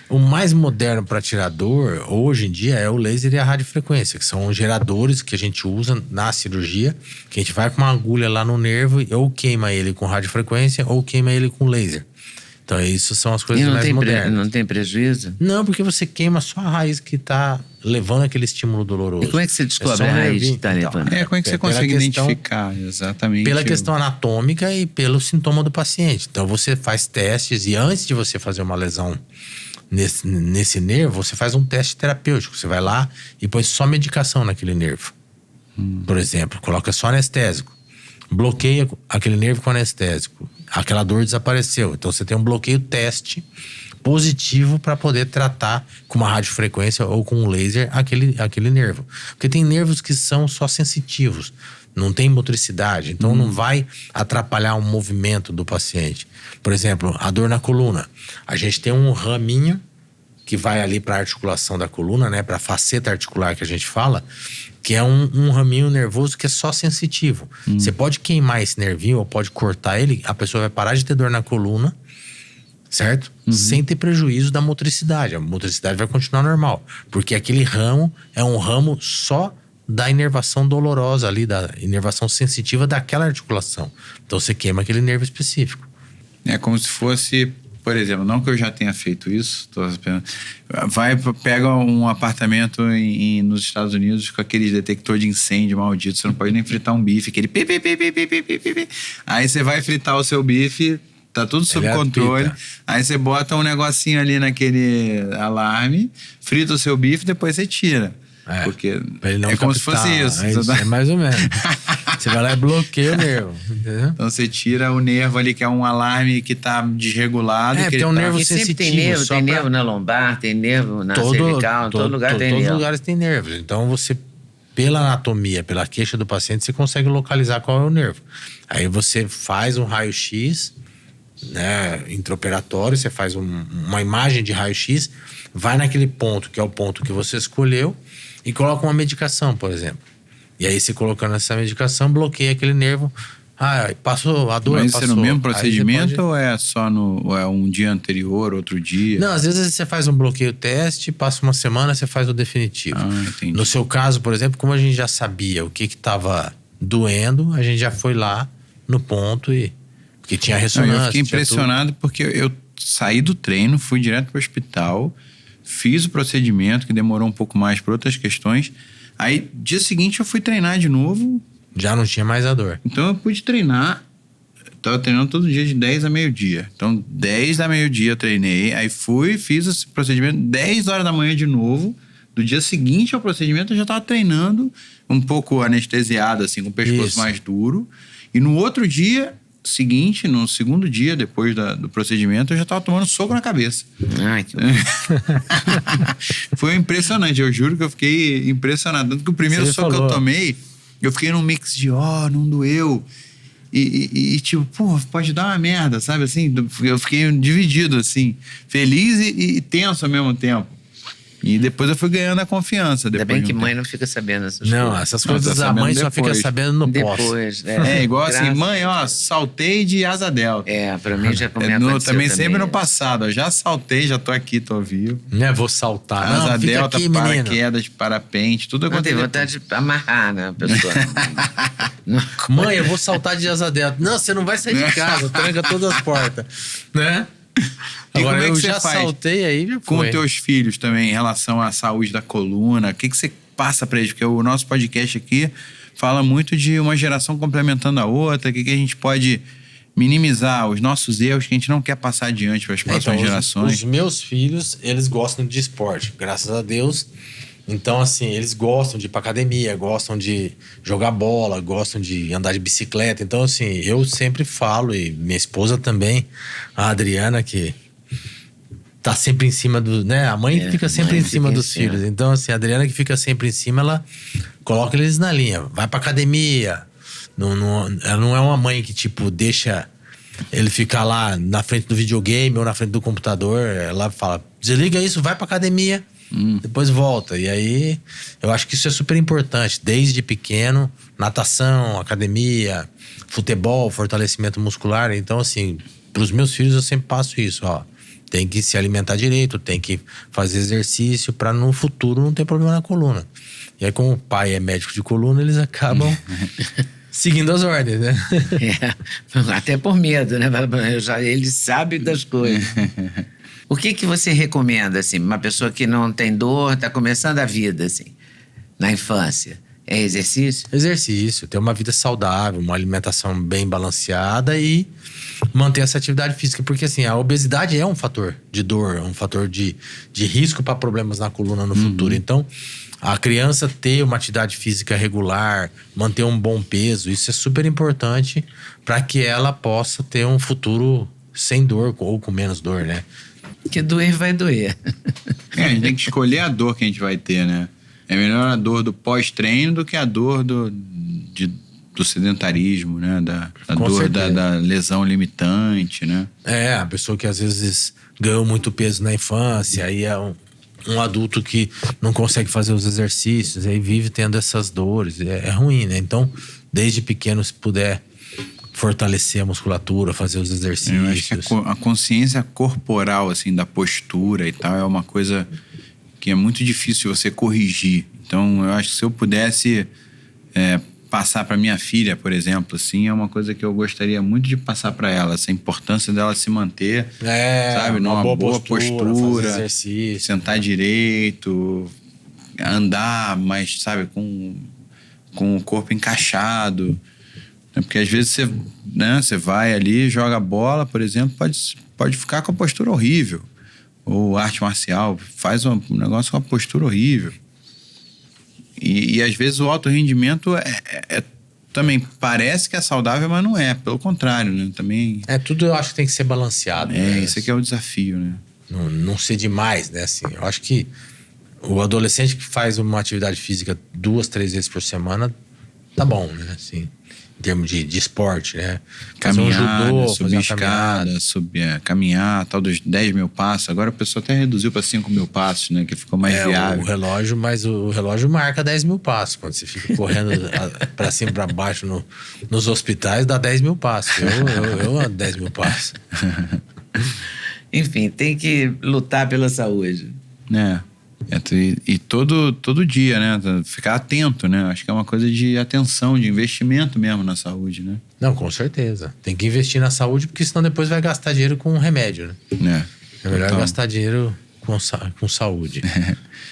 O mais moderno para tirar dor, hoje em dia, é o laser e a radiofrequência, que são geradores que a gente usa na cirurgia, que a gente vai com uma agulha lá no nervo, ou queima ele com radiofrequência, ou queima ele com laser. Então, isso são as coisas mais modernas. Não tem prejuízo? Não, porque você queima só a raiz que tá levando aquele estímulo doloroso. E como é que você descobre a raiz que tá levando? Como é que você consegue identificar exatamente? Pela questão anatômica e pelo sintoma do paciente. Então, você faz testes e antes de você fazer uma lesão nesse nervo, você faz um teste terapêutico. Você vai lá e põe só medicação naquele nervo. Por exemplo, coloca só anestésico. Bloqueia aquele nervo com anestésico. Aquela dor desapareceu. Então você tem um bloqueio teste positivo para poder tratar com uma radiofrequência ou com um laser aquele nervo. Porque tem nervos que são só sensitivos, não tem motricidade, então não vai atrapalhar o movimento do paciente. Por exemplo, a dor na coluna. A gente tem um raminho que vai ali para a articulação da coluna, né? Para a faceta articular que a gente fala, que é um raminho nervoso que é só sensitivo. Você pode queimar esse nervinho ou pode cortar ele, a pessoa vai parar de ter dor na coluna, certo? Sem ter prejuízo da motricidade. A motricidade vai continuar normal. Porque aquele ramo é um ramo só da inervação dolorosa ali, da inervação sensitiva daquela articulação. Então você queima aquele nervo específico. É como se fosse, por exemplo, não que eu já tenha feito isso, pega um apartamento nos Estados Unidos com aquele detector de incêndio maldito, você não pode nem fritar um bife, aquele pi. Aí você vai fritar o seu bife, tá tudo sob controle. Aí você bota um negocinho ali naquele alarme, frita o seu bife, depois você tira. Porque é como se fosse isso. É mais ou menos. Você vai lá e bloqueia o nervo, entendeu? Então você tira o nervo ali, que é um alarme que tá desregulado. Que tem um nervo sensitivo. Sempre tem nervo na lombar, tem nervo na cervical, em todo lugar tem nervo. Todos os lugares tem nervos. Então você, pela anatomia, pela queixa do paciente, você consegue localizar qual é o nervo. Aí você faz um raio-x, né, intraoperatório, você faz uma imagem de raio-x, vai naquele ponto, que é o ponto que você escolheu, e coloca uma medicação, por exemplo. E aí, você colocando essa medicação, bloqueia aquele nervo. Passou a dor, Mas passou. Mas é no mesmo procedimento ou é só ou é um dia anterior, outro dia? Não, às vezes você faz um bloqueio teste, passa uma semana, você faz o definitivo. Entendi. No seu caso, por exemplo, como a gente já sabia o que estava doendo, a gente já foi lá no ponto porque tinha ressonância. Eu fiquei impressionado porque eu saí do treino, fui direto para o hospital, fiz o procedimento, que demorou um pouco mais por outras questões. Aí, dia seguinte, eu fui treinar de novo. Já não tinha mais a dor. Então, eu pude treinar. Tava treinando todo dia de 10 a meio-dia. Então, 10 a meio-dia eu treinei. Aí fiz esse procedimento 10 horas da manhã de novo. Do dia seguinte ao procedimento, eu já tava treinando um pouco anestesiado, assim, com o pescoço mais duro. E no outro dia seguinte, no segundo dia depois do procedimento, eu já tava tomando soco na cabeça. Ai, que... Foi impressionante, eu juro que eu fiquei impressionado. Tanto que o primeiro soco que eu tomei, eu fiquei num mix de não doeu. E tipo, pode dar uma merda, sabe assim? Eu fiquei dividido, assim, feliz e tenso ao mesmo tempo. E depois eu fui ganhando a confiança. Ainda bem que mãe não fica sabendo essas coisas. Não, essas coisas a mãe só fica sabendo no pós. Depois, igual assim, mãe, saltei de asa delta. Pra mim já aconteceu também sempre no passado. Eu já saltei, já tô aqui, tô vivo. Vou saltar. Asa delta, aqui, paraquedas, parapente, tudo aconteceu. Não tem vontade de amarrar, né, a pessoa. Mãe, eu vou saltar de asa delta. Não, você não vai sair de casa, tranca todas as portas, né? Agora, como é que eu você já faz saltei aí, já com foi. os teus filhos também, em relação à saúde da coluna? O que você passa pra eles? Porque o nosso podcast aqui fala muito de uma geração complementando a outra, o que a gente pode minimizar os nossos erros que a gente não quer passar adiante para as próximas gerações. Os meus filhos, eles gostam de esporte, graças a Deus. Então, assim, eles gostam de ir pra academia, gostam de jogar bola, gostam de andar de bicicleta. Então, assim, eu sempre falo, e minha esposa também, a Adriana, que tá sempre em cima do... né? A mãe fica sempre em cima dos filhos. Então, assim, a Adriana que fica sempre em cima, ela coloca eles na linha. Vai pra academia. Ela não é uma mãe que, tipo, deixa ele ficar lá na frente do videogame ou na frente do computador. Ela fala, desliga isso, vai pra academia. Depois volta. E aí, eu acho que isso é super importante. Desde pequeno, natação, academia, futebol, fortalecimento muscular. Então, assim, pros meus filhos eu sempre passo isso, tem que se alimentar direito, tem que fazer exercício para no futuro não ter problema na coluna. E aí, como o pai é médico de coluna, eles acabam seguindo as ordens, né? Até por medo, né? Ele sabe das coisas. O que você recomenda, assim, uma pessoa que não tem dor, está começando a vida, assim, na infância? É exercício? Exercício, ter uma vida saudável, uma alimentação bem balanceada e manter essa atividade física. Porque, assim, a obesidade é um fator de dor, um fator de risco para problemas na coluna no futuro. Então, a criança ter uma atividade física regular, manter um bom peso, isso é super importante para que ela possa ter um futuro sem dor ou com menos dor, né? Porque doer vai doer. A gente tem que escolher a dor que a gente vai ter, né? É melhor a dor do pós-treino do que a dor do sedentarismo, né? Da Com dor certeza. da lesão limitante, né? A pessoa que às vezes ganhou muito peso na infância, aí é um adulto que não consegue fazer os exercícios, aí vive tendo essas dores, é ruim, né? Então, desde pequeno, se puder fortalecer a musculatura, fazer os exercícios. Eu acho que a consciência corporal, assim, da postura e tal, é uma coisa que é muito difícil você corrigir. Então, eu acho que se eu pudesse passar para minha filha, por exemplo, assim, é uma coisa que eu gostaria muito de passar para ela, essa importância dela se manter, sabe, uma numa boa postura, fazer exercício. sentar direito, andar, mas, sabe, com o corpo encaixado. Porque às vezes você vai ali, joga bola, por exemplo, pode ficar com a postura horrível. Ou arte marcial, faz um negócio com a postura horrível. E às vezes o alto rendimento também parece que é saudável, mas não é. Pelo contrário, né? Também... Tudo eu acho que tem que ser balanceado. Né? Isso aqui é o desafio, né? Não ser demais, né? Assim, eu acho que o adolescente que faz uma atividade física 2, 3 vezes por semana, tá bom, né? Assim, em termos de esporte, né? Caminhada, subir fazer uma escada, caminhar, tal dos 10 mil passos. Agora a pessoa até reduziu para 5 mil passos, né? Que ficou mais viável. O relógio, mas o relógio marca 10 mil passos. Quando você fica correndo para cima e para baixo nos hospitais, dá 10 mil passos. Eu ando 10 mil passos. Enfim, tem que lutar pela saúde. E todo dia, né? Ficar atento, né? Acho que é uma coisa de atenção, de investimento mesmo na saúde, né? Não, com certeza. Tem que investir na saúde, porque senão depois vai gastar dinheiro com remédio, né? É melhor gastar dinheiro com saúde.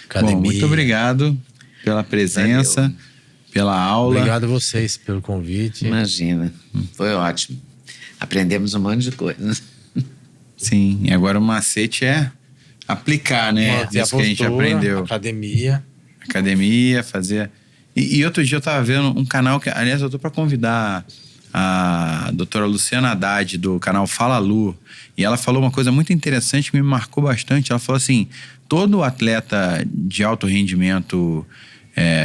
Academia. Bom, muito obrigado pela presença, pela aula. Obrigado a vocês pelo convite. Imagina, foi ótimo. Aprendemos um monte de coisa. Sim, e agora o macete é aplicar, né? Isso que a gente aprendeu. Academia, fazer... E outro dia eu tava vendo um canal que... Aliás, eu tô para convidar a doutora Luciana Haddad, do canal Fala Lu. E ela falou uma coisa muito interessante que me marcou bastante. Ela falou assim, todo atleta de alto rendimento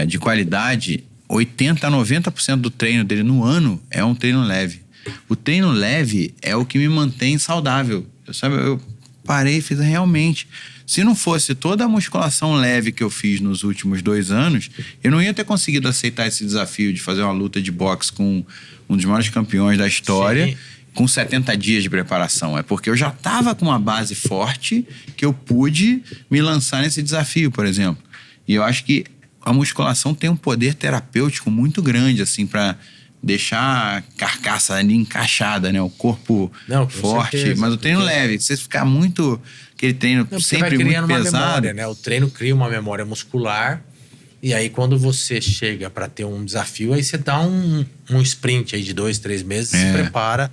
de qualidade, 80% a 90% do treino dele no ano é um treino leve. O treino leve é o que me mantém saudável. Eu parei e fiz realmente. Se não fosse toda a musculação leve que eu fiz nos últimos 2 anos, eu não ia ter conseguido aceitar esse desafio de fazer uma luta de boxe com um dos maiores campeões da história, com 70 dias de preparação. É porque eu já estava com uma base forte que eu pude me lançar nesse desafio, por exemplo. E eu acho que a musculação tem um poder terapêutico muito grande, assim, para deixar a carcaça ali encaixada, né? O corpo forte, certeza, mas o treino leve. Se você ficar muito... Aquele treino sempre muito pesado... memória, né? O treino cria uma memória muscular e aí quando você chega para ter um desafio, aí você dá um sprint aí de 2, 3 meses e se prepara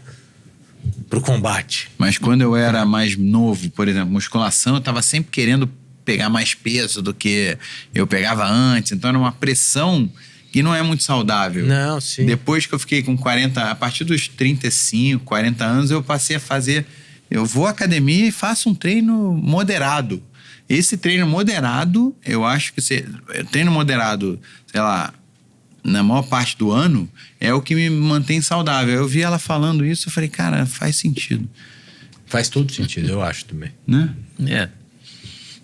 pro combate. Mas quando eu era mais novo, por exemplo, musculação, eu tava sempre querendo pegar mais peso do que eu pegava antes. Então era uma pressão... que não é muito saudável. Não, sim. Depois que eu fiquei com 40... A partir dos 35, 40 anos, eu passei a fazer... Eu vou à academia e faço um treino moderado. Esse treino moderado, eu acho que... treino moderado, sei lá, na maior parte do ano, é o que me mantém saudável. Eu vi ela falando isso, eu falei, cara, faz sentido. Faz todo sentido, eu acho também. Né?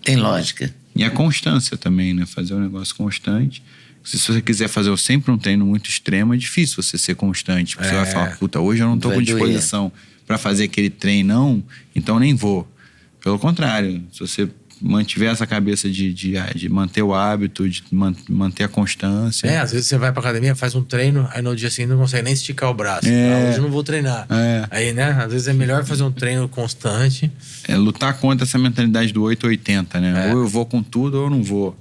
Tem lógica. E a constância também, né? Fazer um negócio constante... Se você quiser fazer sempre um treino muito extremo, é difícil você ser constante. Porque você vai falar, puta, hoje eu não tô com disposição para fazer aquele treinão, então nem vou. Pelo contrário, se você mantiver essa cabeça de manter o hábito, de manter a constância. Às vezes você vai pra academia, faz um treino, aí no dia seguinte não consegue nem esticar o braço. Hoje eu não vou treinar. Aí, né? Às vezes é melhor fazer um treino constante. Lutar contra essa mentalidade do 880, né? Ou eu vou com tudo ou eu não vou.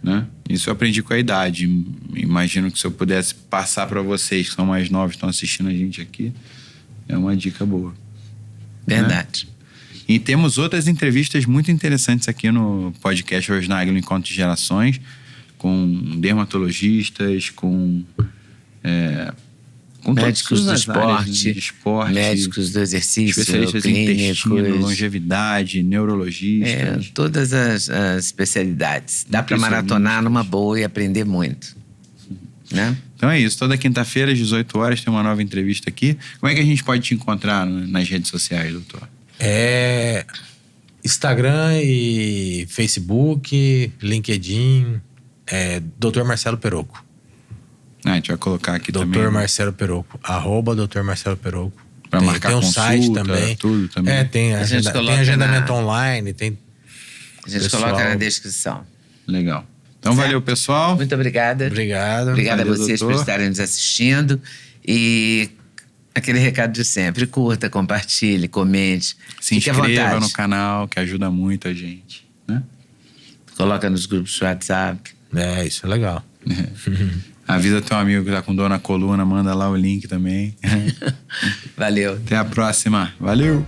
Né? Isso eu aprendi com a idade. Imagino que se eu pudesse passar para vocês que são mais novos, estão assistindo a gente aqui, é uma dica boa. Verdade. Né? E temos outras entrevistas muito interessantes aqui no podcast Rosnagel Encontro de Gerações, com dermatologistas, com médicos do esporte, médicos do exercício, especialistas em intestino, longevidade, neurologistas. Todas as especialidades. Dá para maratonar numa boa e aprender muito. né? Então é isso. Toda quinta-feira, às 18 horas, tem uma nova entrevista aqui. Como é que a gente pode te encontrar nas redes sociais, doutor? Instagram e Facebook, LinkedIn, Dr. Marcelo Perocco. A gente vai colocar aqui também. Dr. Marcelo Perocco, @Dr. Marcelo Perocco. Pra marcar tem um consulta, site também. tudo também. Tem agendamento online, tem... A gente Pessoal. coloca na descrição. Legal. Então, Certo. valeu, pessoal. Muito obrigada. Obrigado. Obrigada Valeu, a vocês doutor. por estarem nos assistindo. E aquele recado de sempre: curta, compartilhe, comente. Se Fique à inscreva vontade. no canal, que ajuda muito a gente, né? Coloca nos grupos de WhatsApp. Isso é legal. Avisa teu amigo que tá com dor na coluna, manda lá o link também. Valeu. Até a próxima. Valeu!